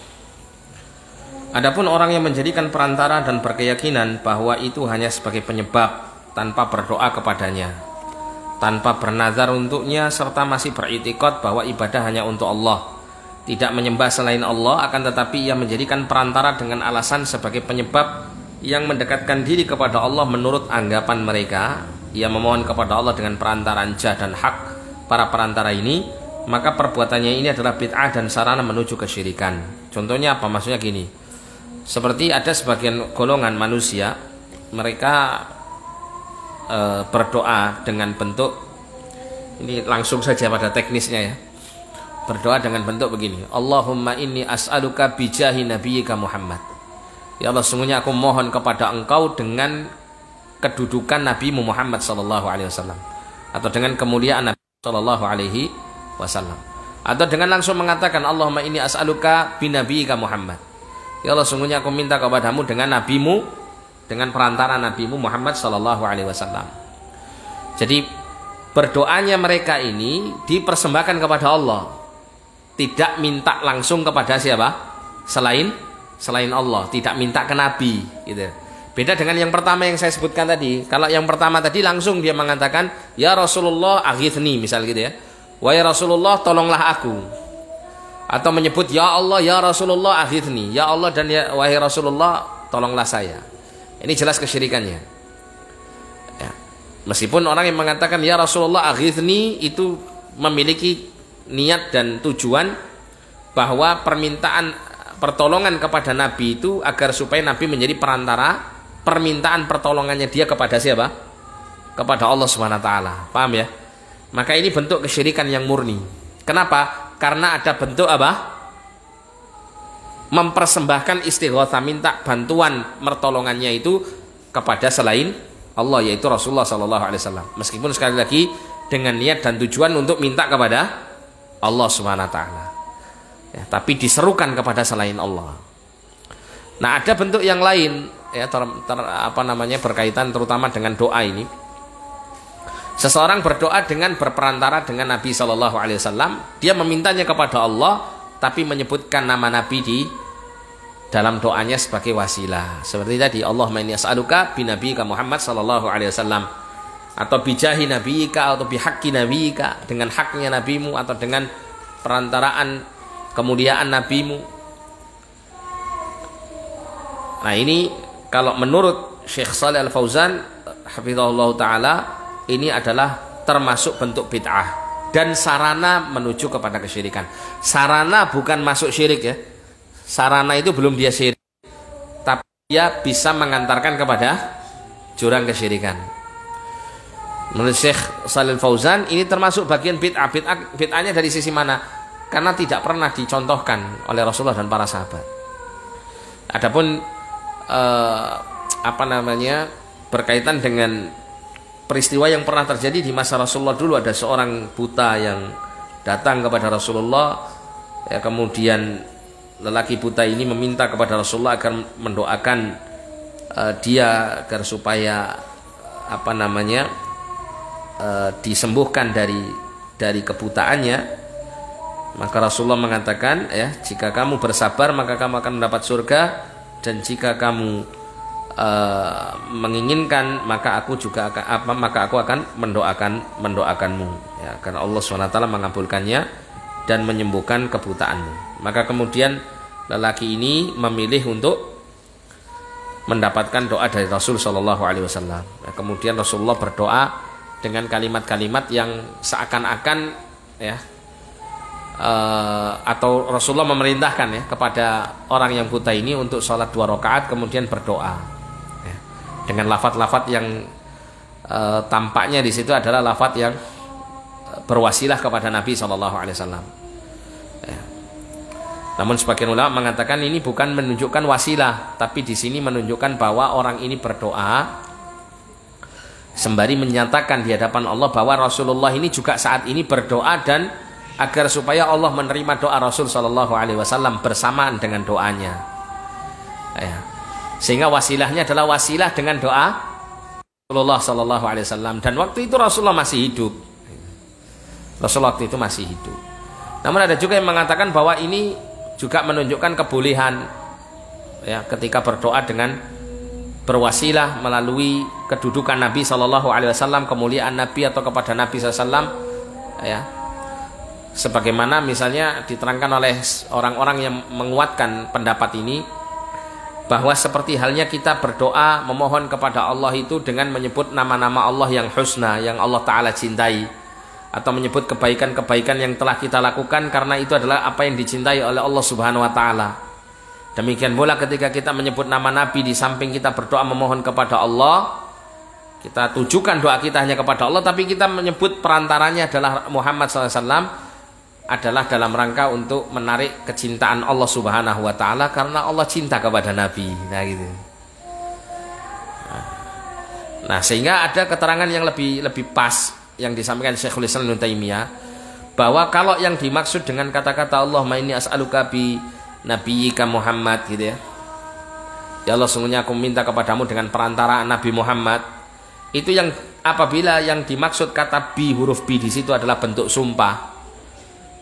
A: Adapun orang yang menjadikan perantara dan berkeyakinan bahwa itu hanya sebagai penyebab tanpa berdoa kepadanya, tanpa bernazar untuknya, serta masih beriktikad bahwa ibadah hanya untuk Allah, tidak menyembah selain Allah, akan tetapi ia menjadikan perantara dengan alasan sebagai penyebab yang mendekatkan diri kepada Allah menurut anggapan mereka, ia memohon kepada Allah dengan perantaraan jah dan hak para perantara ini, maka perbuatannya ini adalah bid'ah dan sarana menuju kesyirikan. Contohnya apa? Maksudnya gini, seperti ada sebagian golongan manusia, mereka berdoa dengan bentuk, ini langsung saja pada teknisnya ya, berdoa dengan bentuk begini, Allahumma inni as'aluka bijahi nabiyyika Muhammad, ya Allah sungguhnya aku mohon kepada engkau dengan kedudukan Nabi Muhammad sallallahu alaihi wasallam, atau dengan kemuliaan Nabi sallallahu alaihi wasallam, atau dengan langsung mengatakan Allahumma inni as'aluka binabiyyika Muhammad, ya Allah sungguhnya aku minta kepadamu dengan nabimu, dengan perantara nabimu Muhammad sallallahu alaihi wasallam. Jadi berdoanya mereka ini dipersembahkan kepada Allah, tidak minta langsung kepada siapa? Selain Allah, tidak minta ke Nabi gitu. Beda dengan yang pertama yang saya sebutkan tadi. Kalau yang pertama tadi langsung dia mengatakan, ya Rasulullah aghithni, misal gitu ya. Wahai Rasulullah tolonglah aku. Atau menyebut ya Allah ya Rasulullah aghithni, ya Allah dan ya wahai Rasulullah tolonglah saya. Ini jelas kesyirikannya ya. Meskipun orang yang mengatakan ya Rasulullah aghithni itu memiliki niat dan tujuan bahwa permintaan pertolongan kepada Nabi itu agar supaya Nabi menjadi perantara permintaan pertolongannya dia kepada siapa? Kepada Allah Subhanahu wa taala. Paham ya? Maka ini bentuk kesyirikan yang murni. Kenapa? Karena ada bentuk apa? Mempersembahkan istighatsah, minta bantuan pertolongannya itu kepada selain Allah, yaitu Rasulullah SAW. Meskipun sekali lagi dengan niat dan tujuan untuk minta kepada Allah Subhanahu wa taala. Ya, tapi diserukan kepada selain Allah. Nah, ada bentuk yang lain ya berkaitan terutama dengan doa ini. Seseorang berdoa dengan berperantara dengan Nabi SAW, dia memintanya kepada Allah, tapi menyebutkan nama Nabi di dalam doanya sebagai wasilah. Seperti tadi, Allahumma inni as'aluka binabiyyika Muhammad SAW, atau bijahi nabiyika, atau bihaqqi nabiyika, dengan haknya nabimu, atau dengan perantaraan kemuliaan nabimu. Nah ini kalau menurut Syekh Shalih Al-Fauzan hafizahullah ta'ala, ini adalah termasuk bentuk bid'ah dan sarana menuju kepada kesyirikan. Sarana bukan masuk syirik ya. Sarana itu belum dia syirik, tapi dia bisa mengantarkan kepada jurang kesyirikan. Menurut Syekh Shalih Al-Fauzan ini termasuk bagian bid'ah. Bid'ahnya dari sisi mana? Karena tidak pernah dicontohkan oleh Rasulullah dan para sahabat. Adapun berkaitan dengan peristiwa yang pernah terjadi di masa Rasulullah dulu, ada seorang buta yang datang kepada Rasulullah ya, kemudian lelaki buta ini meminta kepada Rasulullah agar mendoakan dia agar supaya disembuhkan dari kebutaannya. Maka Rasulullah mengatakan ya, jika kamu bersabar maka kamu akan mendapat surga, dan jika kamu menginginkan maka aku akan mendoakanmu ya, karena Allah SWT mengabulkannya dan menyembuhkan kebutaanmu. Maka kemudian lelaki ini memilih untuk mendapatkan doa dari Rasul SAW. Ya, kemudian Rasulullah berdoa dengan kalimat-kalimat yang seakan-akan ya atau Rasulullah memerintahkan ya kepada orang yang buta ini untuk sholat 2 rakaat kemudian berdoa ya, dengan lafaz-lafaz yang tampaknya di situ adalah lafaz yang berwasilah kepada Nabi SAW ya. Namun sebagian ulama mengatakan ini bukan menunjukkan wasilah, tapi di sini menunjukkan bahwa orang ini berdoa sembari menyatakan di hadapan Allah bahwa Rasulullah ini juga saat ini berdoa dan agar supaya Allah menerima doa Rasul SAW bersamaan dengan doanya ya. Sehingga wasilahnya adalah wasilah dengan doa Rasulullah SAW, dan waktu itu Rasulullah masih hidup. Rasulullah waktu itu masih hidup. Namun ada juga yang mengatakan bahwa ini juga menunjukkan kebolehan ya, ketika berdoa dengan berwasilah melalui kedudukan Nabi SAW, kemuliaan Nabi atau kepada Nabi SAW ya. Sebagaimana misalnya diterangkan oleh orang-orang yang menguatkan pendapat ini, bahwa seperti halnya kita berdoa memohon kepada Allah itu dengan menyebut nama-nama Allah yang husna, yang Allah Ta'ala cintai, atau menyebut kebaikan-kebaikan yang telah kita lakukan, karena itu adalah apa yang dicintai oleh Allah Subhanahu wa Ta'ala. Demikian pula ketika kita menyebut nama Nabi, di samping kita berdoa memohon kepada Allah, kita tujukan doa kita hanya kepada Allah, tapi kita menyebut perantaranya adalah Muhammad SAW, adalah dalam rangka untuk menarik kecintaan Allah Subhanahu wa Ta'ala, karena Allah cinta kepada Nabi. Nah gitu. Nah sehingga ada keterangan yang lebih pas yang disampaikan Syekhul Islam Ibnu Taimiyah, bahwa kalau yang dimaksud dengan kata-kata Allahumma inni as'aluka bi nabiyyika Muhammad gitu ya, ya Allah sungguhnya aku minta kepadamu dengan perantaraan Nabi Muhammad, itu yang apabila yang dimaksud kata bi, huruf bi di situ adalah bentuk sumpah,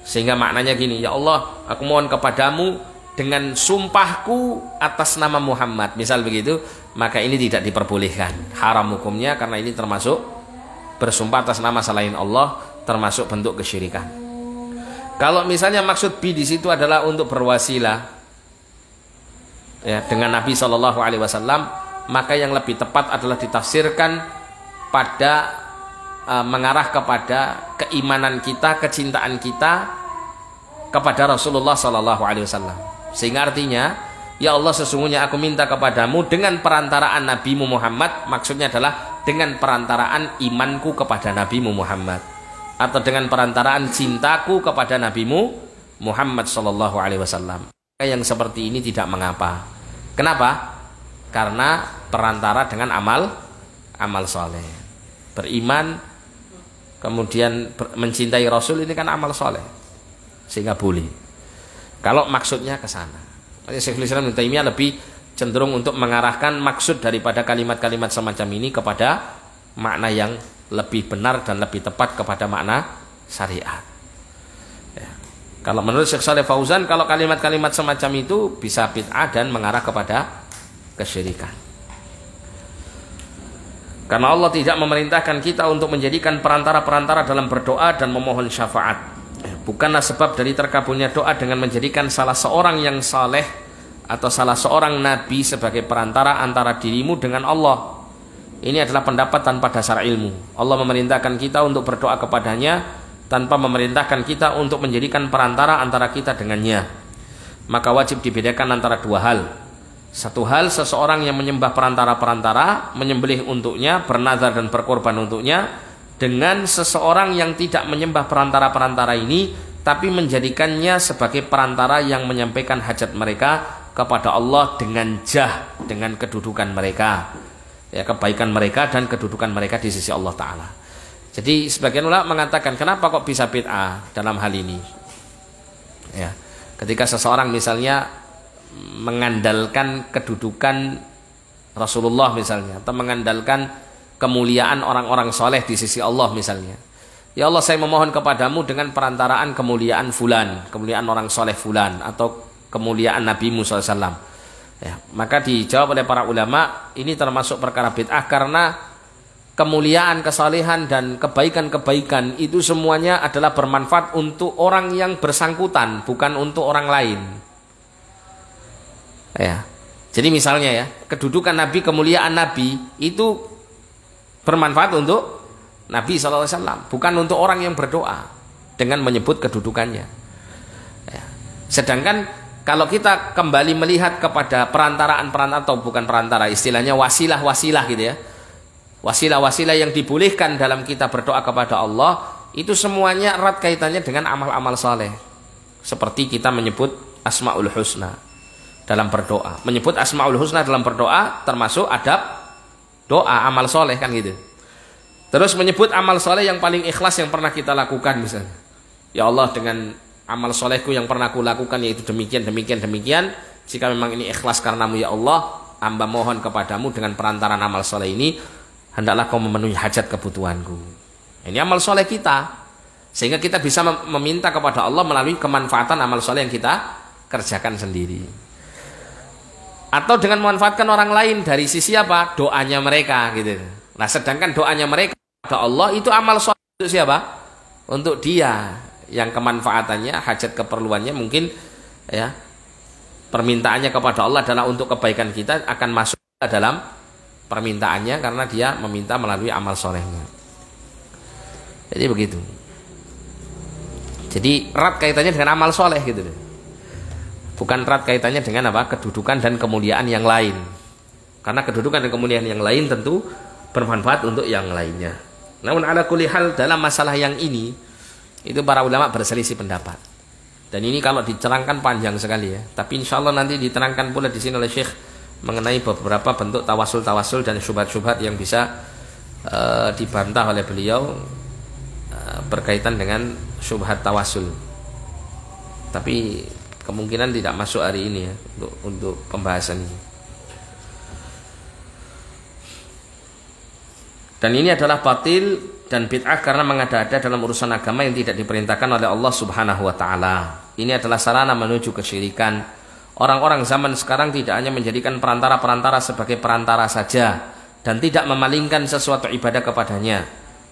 A: Sehingga maknanya gini, ya Allah, aku mohon kepadamu dengan sumpahku atas nama Muhammad, misal begitu, maka ini tidak diperbolehkan, haram hukumnya, karena ini termasuk bersumpah atas nama selain Allah, termasuk bentuk kesyirikan. Kalau misalnya maksud bi di situ adalah untuk berwasilah ya dengan Nabi Shallallahu Alaihi Wasallam, maka yang lebih tepat adalah ditafsirkan pada mengarah kepada keimanan kita, kecintaan kita kepada Rasulullah Shallallahu Alaihi Wasallam. Sehingga artinya, ya Allah, sesungguhnya aku minta kepadamu dengan perantaraan Nabimu Muhammad, maksudnya adalah dengan perantaraan imanku kepada Nabimu Muhammad, atau dengan perantaraan cintaku kepada Nabimu Muhammad Shallallahu Alaihi Wasallam. Yang seperti ini tidak mengapa. Kenapa? Karena perantara dengan amal soleh. Beriman kemudian mencintai Rasul, ini kan amal soleh, sehingga boleh kalau maksudnya ke sana. Syekhul Islam Ibnu Taimiyah lebih cenderung untuk mengarahkan maksud daripada kalimat-kalimat semacam ini kepada makna yang lebih benar dan lebih tepat kepada makna syariat ya. Kalau menurut Syekh Shalih Fauzan, kalau kalimat-kalimat semacam itu bisa bid'ah dan mengarah kepada kesyirikan. Karena Allah tidak memerintahkan kita untuk menjadikan perantara-perantara dalam berdoa dan memohon syafaat. Bukanlah sebab dari terkabulnya doa dengan menjadikan salah seorang yang saleh atau salah seorang nabi sebagai perantara antara dirimu dengan Allah. Ini adalah pendapat tanpa dasar ilmu. Allah memerintahkan kita untuk berdoa kepadanya tanpa memerintahkan kita untuk menjadikan perantara antara kita dengannya. Maka wajib dibedakan antara dua hal. Satu hal, seseorang yang menyembah perantara-perantara, menyembelih untuknya, bernazar dan berkorban untuknya, dengan seseorang yang tidak menyembah perantara-perantara ini, tapi menjadikannya sebagai perantara yang menyampaikan hajat mereka kepada Allah dengan jah, dengan kedudukan mereka, ya, kebaikan mereka dan kedudukan mereka di sisi Allah Ta'ala. Jadi sebagian ulama mengatakan, kenapa kok bisa bid'ah dalam hal ini? Ya, ketika seseorang misalnya mengandalkan kedudukan Rasulullah misalnya, atau mengandalkan kemuliaan orang-orang soleh di sisi Allah misalnya. Ya Allah, saya memohon kepadamu dengan perantaraan kemuliaan fulan, kemuliaan orang soleh fulan, atau kemuliaan Nabimu SAW. Ya, maka dijawab oleh para ulama, ini termasuk perkara bid'ah karena kemuliaan, kesalehan dan kebaikan-kebaikan itu semuanya adalah bermanfaat untuk orang yang bersangkutan, bukan untuk orang lain. Ya. Jadi misalnya ya, kedudukan Nabi, kemuliaan Nabi itu bermanfaat untuk Nabi SAW, bukan untuk orang yang berdoa dengan menyebut kedudukannya. Ya. Sedangkan kalau kita kembali melihat kepada perantaraan-perantaraan, atau bukan perantara, istilahnya wasilah-wasilah gitu ya, wasilah-wasilah yang dibolehkan dalam kita berdoa kepada Allah, itu semuanya erat kaitannya dengan amal-amal saleh. Seperti kita menyebut Asmaul Husna dalam berdoa, menyebut Asmaul Husna dalam berdoa termasuk adab doa, amal soleh kan gitu. Terus menyebut amal soleh yang paling ikhlas yang pernah kita lakukan misalnya, ya Allah, dengan amal solehku yang pernah aku lakukan yaitu demikian, demikian, demikian, jika memang ini ikhlas karenamu ya Allah, hamba mohon kepadamu dengan perantaraan amal soleh ini, hendaklah kau memenuhi hajat kebutuhanku. Ini amal soleh kita, sehingga kita bisa meminta kepada Allah melalui kemanfaatan amal soleh yang kita kerjakan sendiri. Atau dengan memanfaatkan orang lain dari sisi apa? Doanya mereka gitu. Nah, sedangkan doanya mereka kepada Allah itu amal soleh untuk siapa? Untuk dia, yang kemanfaatannya, hajat keperluannya mungkin ya, permintaannya kepada Allah adalah untuk kebaikan kita, akan masuk dalam permintaannya karena dia meminta melalui amal solehnya. Jadi begitu. Jadi erat kaitannya dengan amal soleh gitu deh. Bukan erat kaitannya dengan apa? Kedudukan dan kemuliaan yang lain. Karena kedudukan dan kemuliaan yang lain tentu bermanfaat untuk yang lainnya. Namun ala kulli hal dalam masalah yang ini itu para ulama berselisih pendapat. Dan ini kalau diterangkan panjang sekali ya. Tapi insya Allah nanti diterangkan pula di sini oleh Syekh mengenai beberapa bentuk tawasul-tawasul dan syubhat-syubhat yang bisa dibantah oleh beliau berkaitan dengan syubhat tawasul. Tapi kemungkinan tidak masuk hari ini ya untuk pembahasan ini. Dan ini adalah batil dan bid'ah karena mengada-ada dalam urusan agama yang tidak diperintahkan oleh Allah Subhanahu wa taala. Ini adalah sarana menuju kesyirikan. Orang-orang zaman sekarang tidak hanya menjadikan perantara-perantara sebagai perantara saja dan tidak memalingkan sesuatu ibadah kepadanya.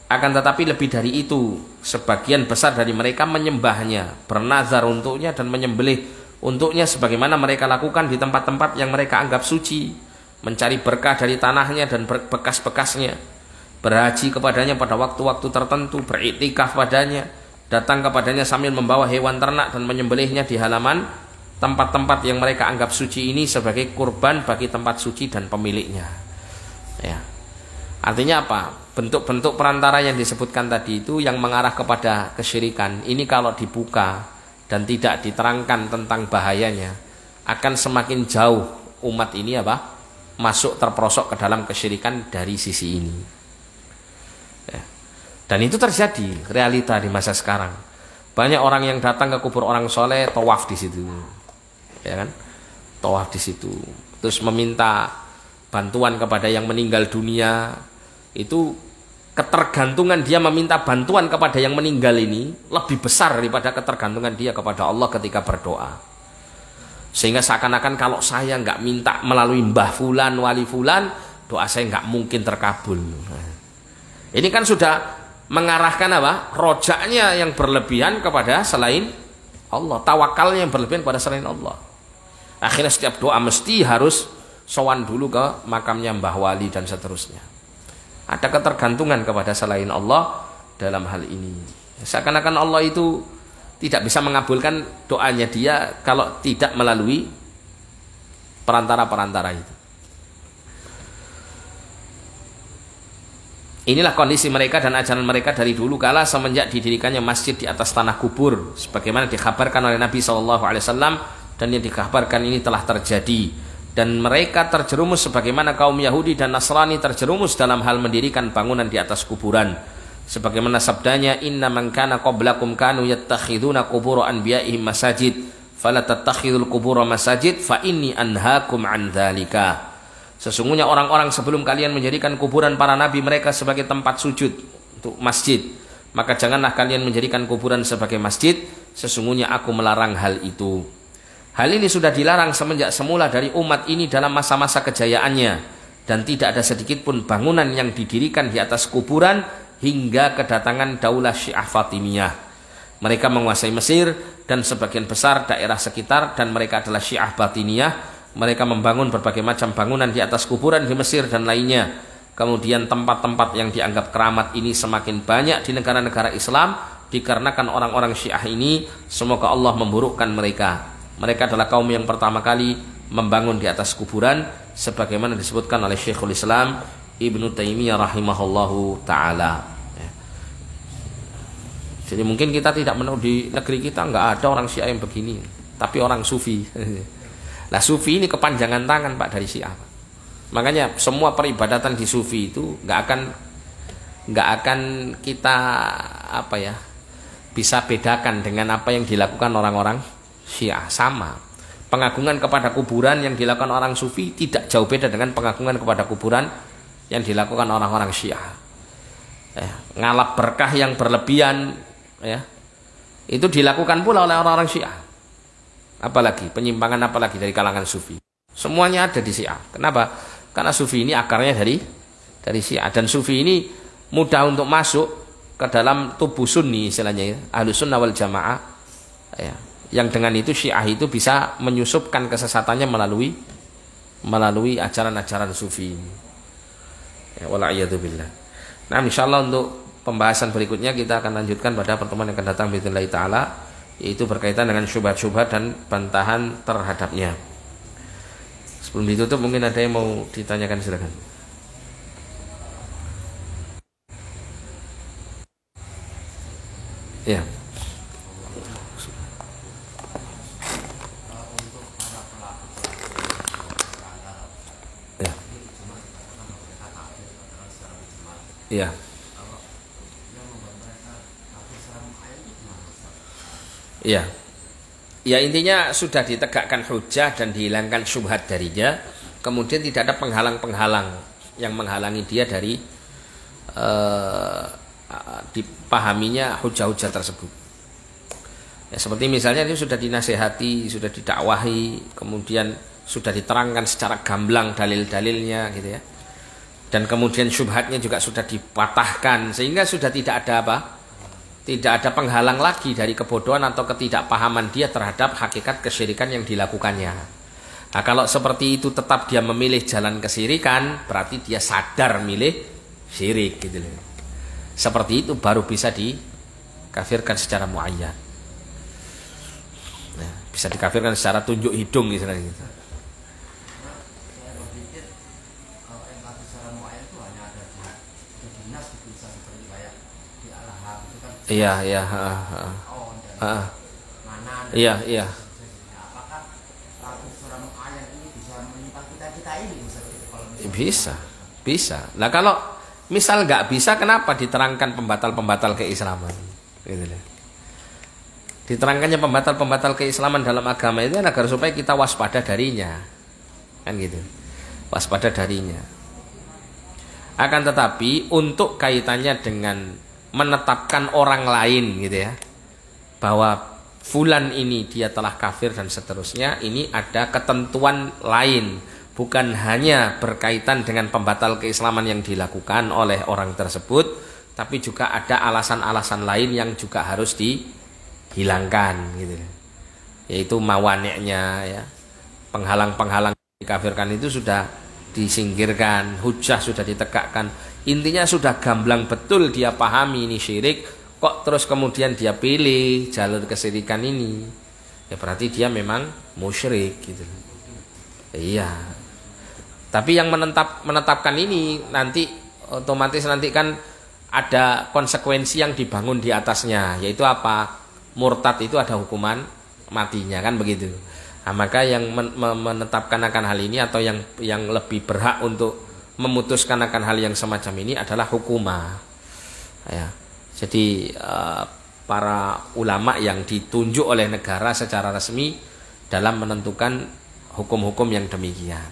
A: Akan tetapi lebih dari itu, sebagian besar dari mereka menyembahnya, bernazar untuknya dan menyembelih untuknya sebagaimana mereka lakukan di tempat-tempat yang mereka anggap suci, mencari berkah dari tanahnya dan bekas-bekasnya, berhaji kepadanya pada waktu-waktu tertentu, beriktikaf padanya, datang kepadanya sambil membawa hewan ternak dan menyembelihnya di halaman tempat-tempat yang mereka anggap suci ini sebagai kurban bagi tempat suci dan pemiliknya. Ya. Artinya apa? Bentuk-bentuk perantara yang disebutkan tadi itu yang mengarah kepada kesyirikan. Ini kalau dibuka dan tidak diterangkan tentang bahayanya, akan semakin jauh umat ini masuk terperosok ke dalam kesyirikan dari sisi ini. Ya. Dan itu terjadi realita di masa sekarang. Banyak orang yang datang ke kubur orang soleh, tawaf di situ, ya kan? Tawaf di situ, terus meminta bantuan kepada yang meninggal dunia. Itu ketergantungan dia meminta bantuan kepada yang meninggal ini lebih besar daripada ketergantungan dia kepada Allah ketika berdoa. Sehingga seakan-akan kalau saya nggak minta melalui mbah fulan, wali fulan, doa saya nggak mungkin terkabul. Ini kan sudah mengarahkan rojaknya yang berlebihan kepada selain Allah, tawakalnya yang berlebihan kepada selain Allah. Akhirnya setiap doa mesti harus sowan dulu ke makamnya mbah wali dan seterusnya. Ada ketergantungan kepada selain Allah dalam hal ini. Seakan-akan Allah itu tidak bisa mengabulkan doanya dia kalau tidak melalui perantara-perantara itu. Inilah kondisi mereka dan ajaran mereka dari dulu kala semenjak didirikannya masjid di atas tanah kubur, sebagaimana dikhabarkan oleh Nabi SAW, dan yang dikhabarkan ini telah terjadi. Dan mereka terjerumus sebagaimana kaum Yahudi dan Nasrani terjerumus dalam hal mendirikan bangunan di atas kuburan. Sebagaimana sabdanya, inna man kana qablakum kanu yattakhiduna qubur anbiya'ihim masajid, fala tattakhidul qubur masajid fa inni anhaakum an dzalika. Sesungguhnya orang-orang sebelum kalian menjadikan kuburan para nabi mereka sebagai tempat sujud untuk masjid, maka janganlah kalian menjadikan kuburan sebagai masjid. Sesungguhnya aku melarang hal itu. Hal ini sudah dilarang semenjak semula dari umat ini dalam masa-masa kejayaannya, dan tidak ada sedikit pun bangunan yang didirikan di atas kuburan hingga kedatangan Daulah Syiah Fatimiyah. Mereka menguasai Mesir dan sebagian besar daerah sekitar, dan mereka adalah Syiah Batiniyah. Mereka membangun berbagai macam bangunan di atas kuburan di Mesir dan lainnya. Kemudian tempat-tempat yang dianggap keramat ini semakin banyak di negara-negara Islam dikarenakan orang-orang Syiah ini, semoga Allah memburukkan mereka. Mereka adalah kaum yang pertama kali membangun di atas kuburan, sebagaimana disebutkan oleh Syekhul Islam Ibnu Taimiyah rahimahullahu ta'ala. Jadi mungkin kita tidak menemukan di negeri kita nggak ada orang Syiah yang begini, tapi orang Sufi. Nah, Sufi ini kepanjangan tangan Pak dari Syiah. Makanya semua peribadatan di Sufi itu nggak akan kita bisa bedakan dengan apa yang dilakukan orang-orang Syiah. Sama. Pengagungan kepada kuburan yang dilakukan orang Sufi tidak jauh beda dengan pengagungan kepada kuburan yang dilakukan orang-orang Syiah. Ngalap berkah yang berlebihan, itu dilakukan pula oleh orang-orang Syiah. Apalagi penyimpangan apalagi dari kalangan Sufi. Semuanya ada di Syiah. Kenapa? Karena Sufi ini akarnya dari Syiah, dan Sufi ini mudah untuk masuk ke dalam tubuh Sunni istilahnya, Ahlus Sunnah wal Jamaah. Yang dengan itu Syiah itu bisa menyusupkan kesesatannya melalui ajaran-ajaran Sufi. Wala'iyadzubillah. Nah, insyaallah untuk pembahasan berikutnya kita akan lanjutkan pada pertemuan yang akan datang biidznillah taala, yaitu berkaitan dengan syubhat-syubhat dan bantahan terhadapnya. Sebelum ditutup mungkin ada yang mau ditanyakan, silakan. Ya. Iya. Iya. Ya, intinya sudah ditegakkan hujah dan dihilangkan syubhat darinya, kemudian tidak ada penghalang-penghalang yang menghalangi dia dari dipahaminya hujah-hujah tersebut. Ya, seperti misalnya ini sudah dinasehati, sudah didakwahi, kemudian sudah diterangkan secara gamblang dalil-dalilnya gitu ya. Dan kemudian syubhatnya juga sudah dipatahkan sehingga sudah tidak ada apa? Tidak ada penghalang lagi dari kebodohan atau ketidakpahaman dia terhadap hakikat kesyirikan yang dilakukannya. Nah, kalau seperti itu tetap dia memilih jalan kesyirikan, berarti dia sadar milih syirik gitu loh. Seperti itu baru bisa dikafirkan secara muayyan. Nah, bisa dikafirkan secara tunjuk hidung misalnya gitu. Iya, iya, iya, iya. Bisa, bisa. Nah kalau misal nggak bisa, kenapa diterangkan pembatal-pembatal keislaman? Gitu. Diterangkannya pembatal-pembatal keislaman dalam agama itu agar supaya kita waspada darinya, kan gitu. Waspada darinya. Akan tetapi untuk kaitannya dengan menetapkan orang lain gitu ya, bahwa fulan ini dia telah kafir dan seterusnya, ini ada ketentuan lain, bukan hanya berkaitan dengan pembatal keislaman yang dilakukan oleh orang tersebut, tapi juga ada alasan-alasan lain yang juga harus dihilangkan gitu. Yaitu mawaniknya ya, penghalang-penghalang dikafirkan itu sudah disingkirkan, hujah sudah ditegakkan. Intinya sudah gamblang betul dia pahami ini syirik, kok terus kemudian dia pilih jalur kesyirikan ini, ya berarti dia memang musyrik gitu. Iya. Tapi yang menetapkan ini nanti otomatis nanti kan ada konsekuensi yang dibangun di atasnya, yaitu apa? Murtad itu ada hukuman matinya kan begitu. Nah, maka yang menetapkan akan hal ini atau yang lebih berhak untuk memutuskan akan hal yang semacam ini adalah hukumah ya. Jadi para ulama yang ditunjuk oleh negara secara resmi dalam menentukan hukum-hukum yang demikian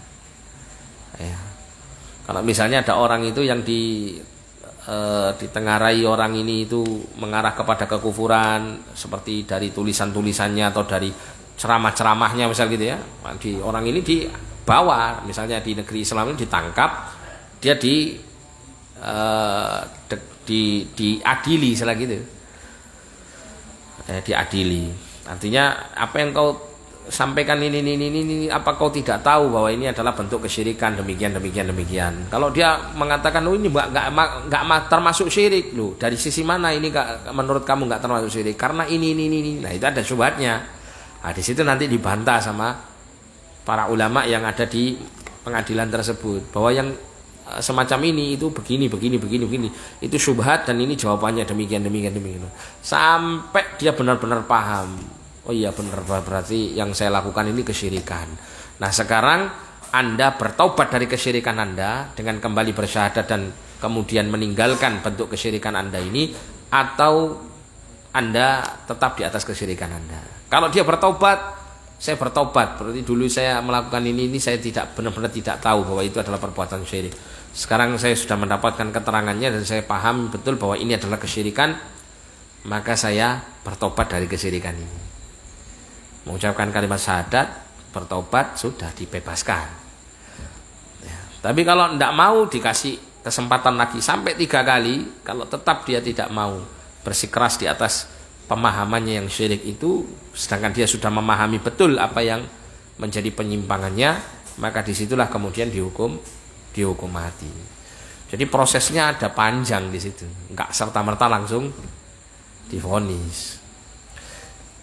A: ya. Kalau misalnya ada orang itu yang ditengarai orang ini itu mengarah kepada kekufuran seperti dari tulisan-tulisannya atau dari ceramah-ceramahnya misal gitu ya, di orang ini dibawa misalnya di negeri Islam ini ditangkap, dia diadili setelah gitu, diadili. Artinya apa yang kau sampaikan ini, apa kau tidak tahu bahwa ini adalah bentuk kesyirikan demikian. Kalau dia mengatakan ini nggak termasuk syirik, loh dari sisi mana ini menurut kamu nggak termasuk syirik? Karena ini, nah itu ada syubhatnya. Nah, di situ nanti dibantah sama para ulama yang ada di pengadilan tersebut bahwa yang semacam ini itu begini itu syubhat dan ini jawabannya demikian sampai dia benar-benar paham. Oh iya benar, berarti yang saya lakukan ini kesyirikan. Nah sekarang Anda bertaubat dari kesyirikan Anda dengan kembali bersyahadat dan kemudian meninggalkan bentuk kesyirikan Anda ini, atau Anda tetap di atas kesyirikan Anda. Kalau dia bertaubat, saya bertaubat, berarti dulu saya melakukan ini saya benar-benar tidak tahu bahwa itu adalah perbuatan syirik. Sekarang saya sudah mendapatkan keterangannya dan saya paham betul bahwa ini adalah kesyirikan, maka saya bertobat dari kesyirikan ini. Mengucapkan kalimat syahadat, bertobat, sudah dibebaskan ya. Tapi kalau tidak mau, dikasih kesempatan lagi sampai 3 kali. Kalau tetap dia tidak mau bersikeras di atas pemahamannya yang syirik itu, sedangkan dia sudah memahami betul apa yang menjadi penyimpangannya, maka disitulah kemudian dihukum mati. Jadi prosesnya ada panjang di situ, nggak serta-merta langsung divonis.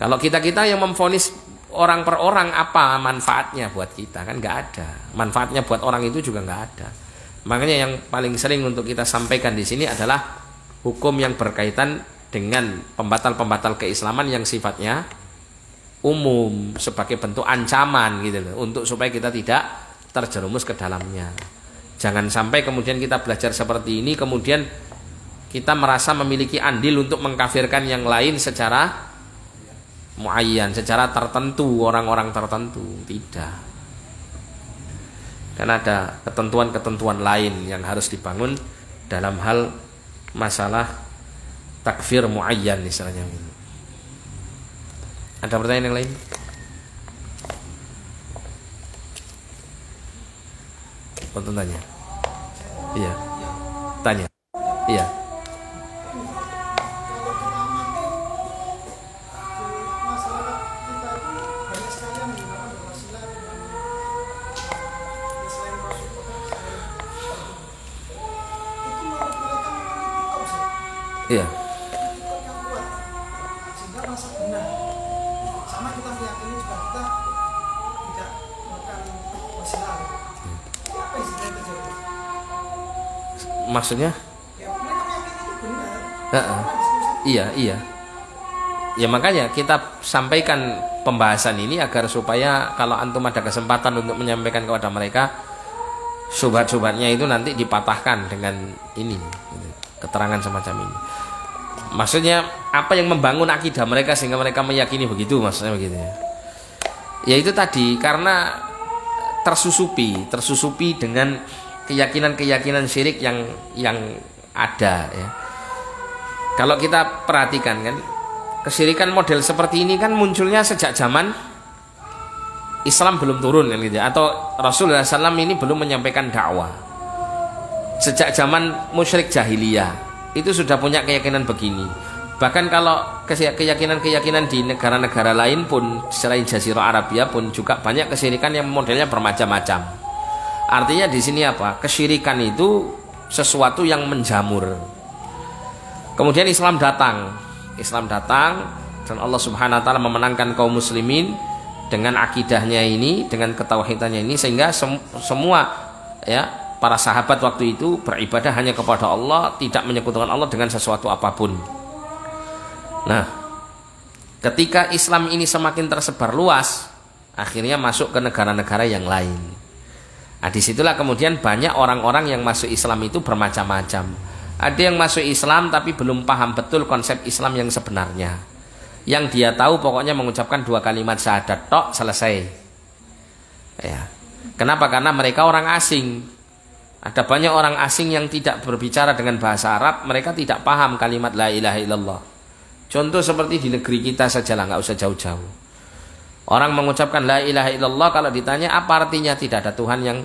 A: Kalau kita yang memvonis orang per orang, apa manfaatnya buat kita? Kan nggak ada. Manfaatnya buat orang itu juga nggak ada. Makanya yang paling sering untuk kita sampaikan di sini adalah hukum yang berkaitan dengan pembatal-pembatal keislaman yang sifatnya umum sebagai bentuk ancaman gitu loh, untuk supaya kita tidak terjerumus ke dalamnya. Jangan sampai kemudian kita belajar seperti ini kemudian kita merasa memiliki andil untuk mengkafirkan yang lain secara muayyan, secara tertentu, orang-orang tertentu. Tidak. Karena ada ketentuan-ketentuan lain yang harus dibangun dalam hal masalah takfir muayyan misalnya. Ada pertanyaan yang lain? Tonton tanya. Iya. Tanya. Iya. Iya. Maksudnya? Iya. Ya makanya kita sampaikan pembahasan ini agar supaya kalau antum ada kesempatan untuk menyampaikan kepada mereka subhat-subhatnya itu nanti dipatahkan dengan ini, keterangan semacam ini. Maksudnya apa yang membangun akidah mereka sehingga mereka meyakini begitu, maksudnya begitu ya. Ya itu tadi, karena tersusupi dengan keyakinan syirik yang ada ya. Kalau kita perhatikan kan, kesyirikan model seperti ini kan munculnya sejak zaman Islam belum turun kan gitu ya, atau Rasulullah SAW ini belum menyampaikan dakwah. Sejak zaman musyrik jahiliyah itu sudah punya keyakinan begini. Bahkan kalau keyakinan di negara-negara lain pun selain Jazirah Arabia pun juga banyak kesyirikan yang modelnya bermacam-macam. Artinya di sini apa? Kesyirikan itu sesuatu yang menjamur. Kemudian Islam datang dan Allah Subhanahu wa taala memenangkan kaum muslimin dengan akidahnya ini, dengan ketauhidannya ini, sehingga semua ya para sahabat waktu itu beribadah hanya kepada Allah, tidak menyekutukan Allah dengan sesuatu apapun. Nah, ketika Islam ini semakin tersebar luas, akhirnya masuk ke negara-negara yang lain. Nah, disitulah kemudian banyak orang-orang yang masuk Islam itu bermacam-macam. Ada yang masuk Islam tapi belum paham betul konsep Islam yang sebenarnya. Yang dia tahu pokoknya mengucapkan 2 kalimat syahadat tok, selesai. Ya. Kenapa? Karena mereka orang asing. Ada banyak orang asing yang tidak berbicara dengan bahasa Arab, mereka tidak paham kalimat la ilaha illallah. Contoh seperti di negeri kita sajalah, nggak usah jauh-jauh. Orang mengucapkan la ilaha illallah, kalau ditanya apa artinya, tidak ada Tuhan yang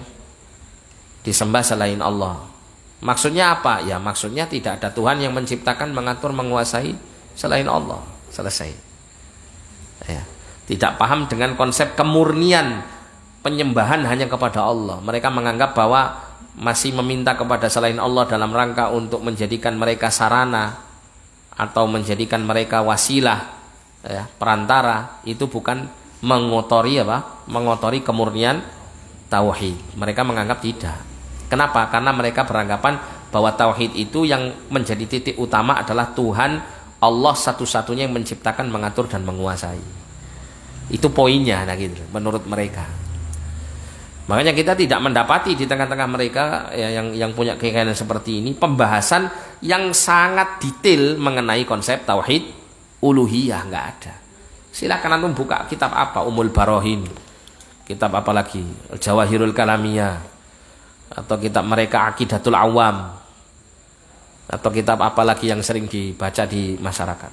A: disembah selain Allah. Maksudnya apa? Ya maksudnya tidak ada Tuhan yang menciptakan, mengatur, menguasai selain Allah. Selesai. Ya. Tidak paham dengan konsep kemurnian penyembahan hanya kepada Allah. Mereka menganggap bahwa masih meminta kepada selain Allah dalam rangka untuk menjadikan mereka sarana atau menjadikan mereka wasilah, ya, perantara, itu bukan mengotori mengotori kemurnian tauhid. Mereka menganggap tidak. Kenapa? Karena mereka beranggapan bahwa tauhid itu yang menjadi titik utama adalah Tuhan Allah satu-satunya yang menciptakan, mengatur dan menguasai. Itu poinnya, nah gitu, menurut mereka. Makanya kita tidak mendapati di tengah-tengah mereka ya, yang punya keyakinan seperti ini pembahasan yang sangat detail mengenai konsep tauhid uluhiyah, nggak ada. Silakan antum buka kitab apa, Umul Barohin, kitab apa lagi, Jawahirul Kalamiyah, atau kitab mereka Aqidatul Awam, atau kitab apa lagi yang sering dibaca di masyarakat.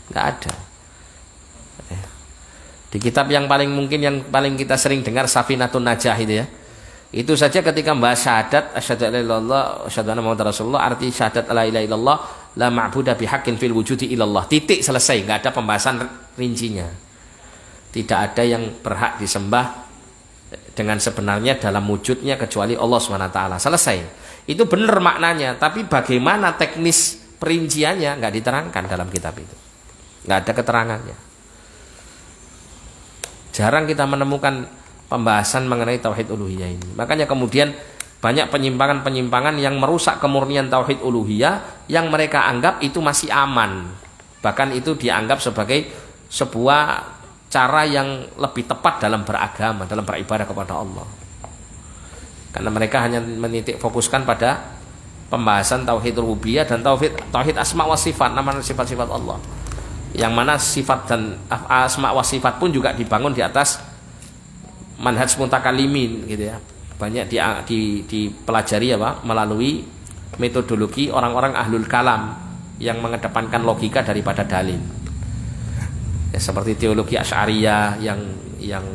A: Nggak ada. Di kitab yang paling mungkin yang paling kita sering dengar Safinatun Najah itu ya. Itu saja ketika membahas syahadat asyhadu an la ilaha illallah asyhadu anna muhammadar rasulullah, arti syahadat la ilaha illallah la ma'budu bihaqqin fil wujudi illallah. Titik, selesai, enggak ada pembahasan rincinya. Tidak ada yang berhak disembah dengan sebenarnya dalam wujudnya kecuali Allah SWT. Selesai. Itu benar maknanya, tapi bagaimana teknis perinciannya enggak diterangkan dalam kitab itu. Enggak ada keterangannya. Jarang kita menemukan pembahasan mengenai tauhid uluhiyah ini. Makanya kemudian banyak penyimpangan-penyimpangan yang merusak kemurnian tauhid uluhiyah yang mereka anggap itu masih aman. Bahkan itu dianggap sebagai sebuah cara yang lebih tepat dalam beragama, dalam beribadah kepada Allah. Karena mereka hanya menitik fokuskan pada pembahasan tauhid rububiyah dan tauhid asma wa sifat, nama dan sifat-sifat Allah. Yang mana sifat dan asma wa sifat pun juga dibangun di atas manhaj mutakalimin gitu ya. Banyak dipelajari melalui metodologi orang-orang ahlul kalam yang mengedepankan logika daripada dalil. Ya, seperti teologi Asy'ariyah yang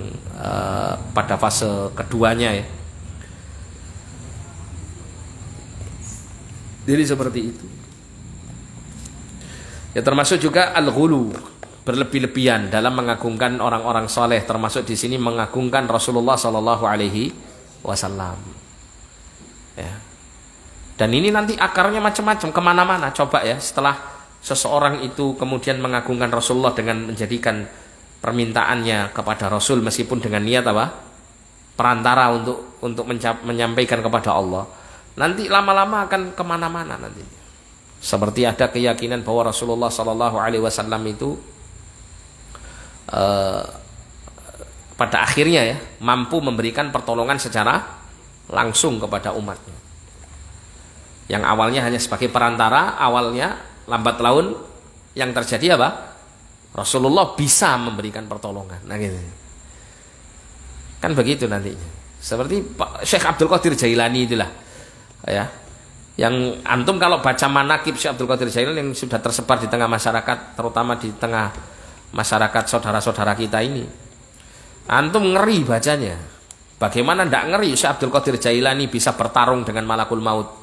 A: pada fase keduanya ya. Jadi seperti itu. Ya, termasuk juga al-ghulu, berlebih-lebihan dalam mengagungkan orang-orang soleh, termasuk di sini mengagungkan Rasulullah Shallallahu Alaihi Wasallam. Ya. Dan ini nanti akarnya macam-macam, kemana-mana. Coba ya, setelah seseorang itu kemudian mengagungkan Rasulullah dengan menjadikan permintaannya kepada Rasul meskipun dengan niat apa? Perantara untuk menyampaikan kepada Allah. Nanti lama-lama akan kemana-mana nanti. Seperti ada keyakinan bahwa Rasulullah Shallallahu Alaihi Wasallam itu pada akhirnya ya mampu memberikan pertolongan secara langsung kepada umatnya. Yang awalnya hanya sebagai perantara, awalnya lambat laun yang terjadi apa? Rasulullah bisa memberikan pertolongan. Nah gitu. Kan begitu nantinya. Seperti Syekh Abdul Qadir Jailani itulah. Ya. Yang antum kalau baca manaqib Syekh Abdul Qadir Jailani yang sudah tersebar di tengah masyarakat, terutama di tengah masyarakat saudara-saudara kita ini. Antum ngeri bacanya. Bagaimana ndak ngeri Syekh Abdul Qadir Jailani bisa bertarung dengan malakul maut.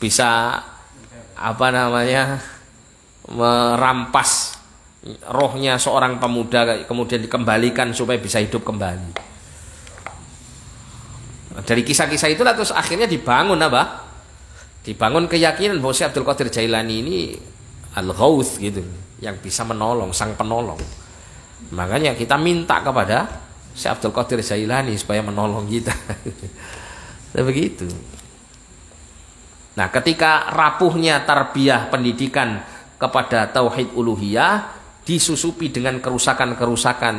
A: Bisa merampas rohnya seorang pemuda kemudian dikembalikan supaya bisa hidup kembali. Dari kisah-kisah itulah terus akhirnya dibangun apa? Dibangun keyakinan bahwa Syekh Abdul Qadir Jailani ini al-Ghauth gitu, yang bisa menolong, sang penolong. Makanya kita minta kepada Syekh Abdul Qadir Jailani supaya menolong kita. Nah, begitu. Nah, ketika rapuhnya tarbiyah pendidikan kepada tauhid uluhiyah disusupi dengan kerusakan-kerusakan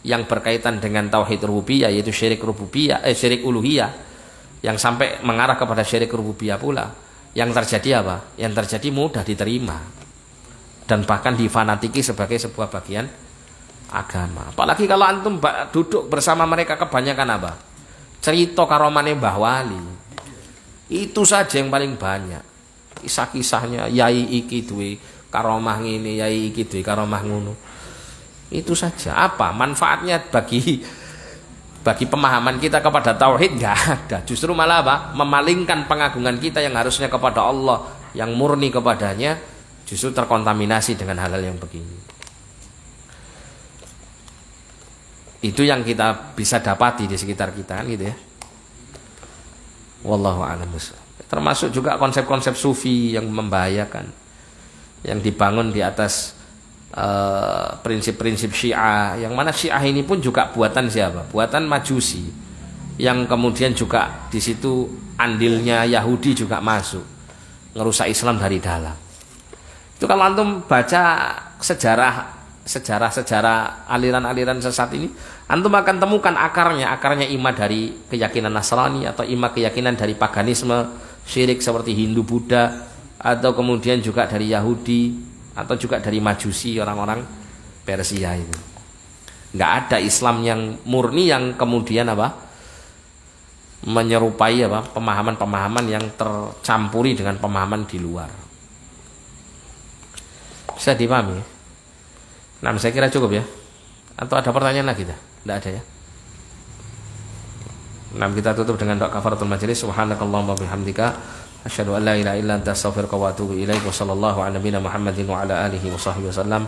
A: yang berkaitan dengan tauhid rububiyah, yaitu syirik syirik uluhiyah yang sampai mengarah kepada syirik rububiyah pula. Yang terjadi apa? Yang terjadi mudah diterima dan bahkan difanatiki sebagai sebuah bagian agama. Apalagi kalau antum duduk bersama mereka kebanyakan apa? Cerita karomane Mbah Wali. Itu saja yang paling banyak. Kisah-kisahnya yai iki duwe karomah ngene, yai iki duwe karomah ngono. Itu saja. Apa manfaatnya bagi pemahaman kita kepada tauhid? Enggak ada. Justru malah apa? Memalingkan pengagungan kita yang harusnya kepada Allah, yang murni kepadanya, justru terkontaminasi dengan hal-hal yang begini. Itu yang kita bisa dapati di sekitar kita kan gitu ya. Wallahu a'lam bishawab. Termasuk juga konsep-konsep sufi yang membahayakan, yang dibangun di atas prinsip-prinsip Syiah, yang mana Syiah ini pun juga buatan siapa? Buatan Majusi, yang kemudian juga di situ andilnya Yahudi juga masuk, ngerusak Islam dari dalam. Itu kalau antum baca sejarah aliran-aliran sesat ini, antum akan temukan akarnya ima dari keyakinan Nasrani atau ima keyakinan dari paganisme syirik seperti Hindu, Buddha, atau kemudian juga dari Yahudi atau juga dari Majusi, orang-orang Persia itu. Nggak ada Islam yang murni yang kemudian apa? Menyerupai apa? Pemahaman-pemahaman yang tercampuri dengan pemahaman di luar. Bisa dipahami? Nah, saya kira cukup ya. Atau ada pertanyaan lagi dah? Tidak ada ya. Nah, kita tutup dengan doa kafaratul majelis. Subhanakallahumma bihamdika asyhadu an la ilaha illa anta astaghfiruka wa atubu ilaik. Wa sallallahu ala nabiyyina Muhammadin wa ala alihi wa sahbihi wasallam.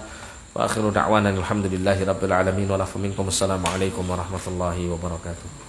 A: Wa akhiru da'wana alhamdulillahi rabbil alamin wa lafu minkum. Assalamualaikum warahmatullahi wabarakatuh.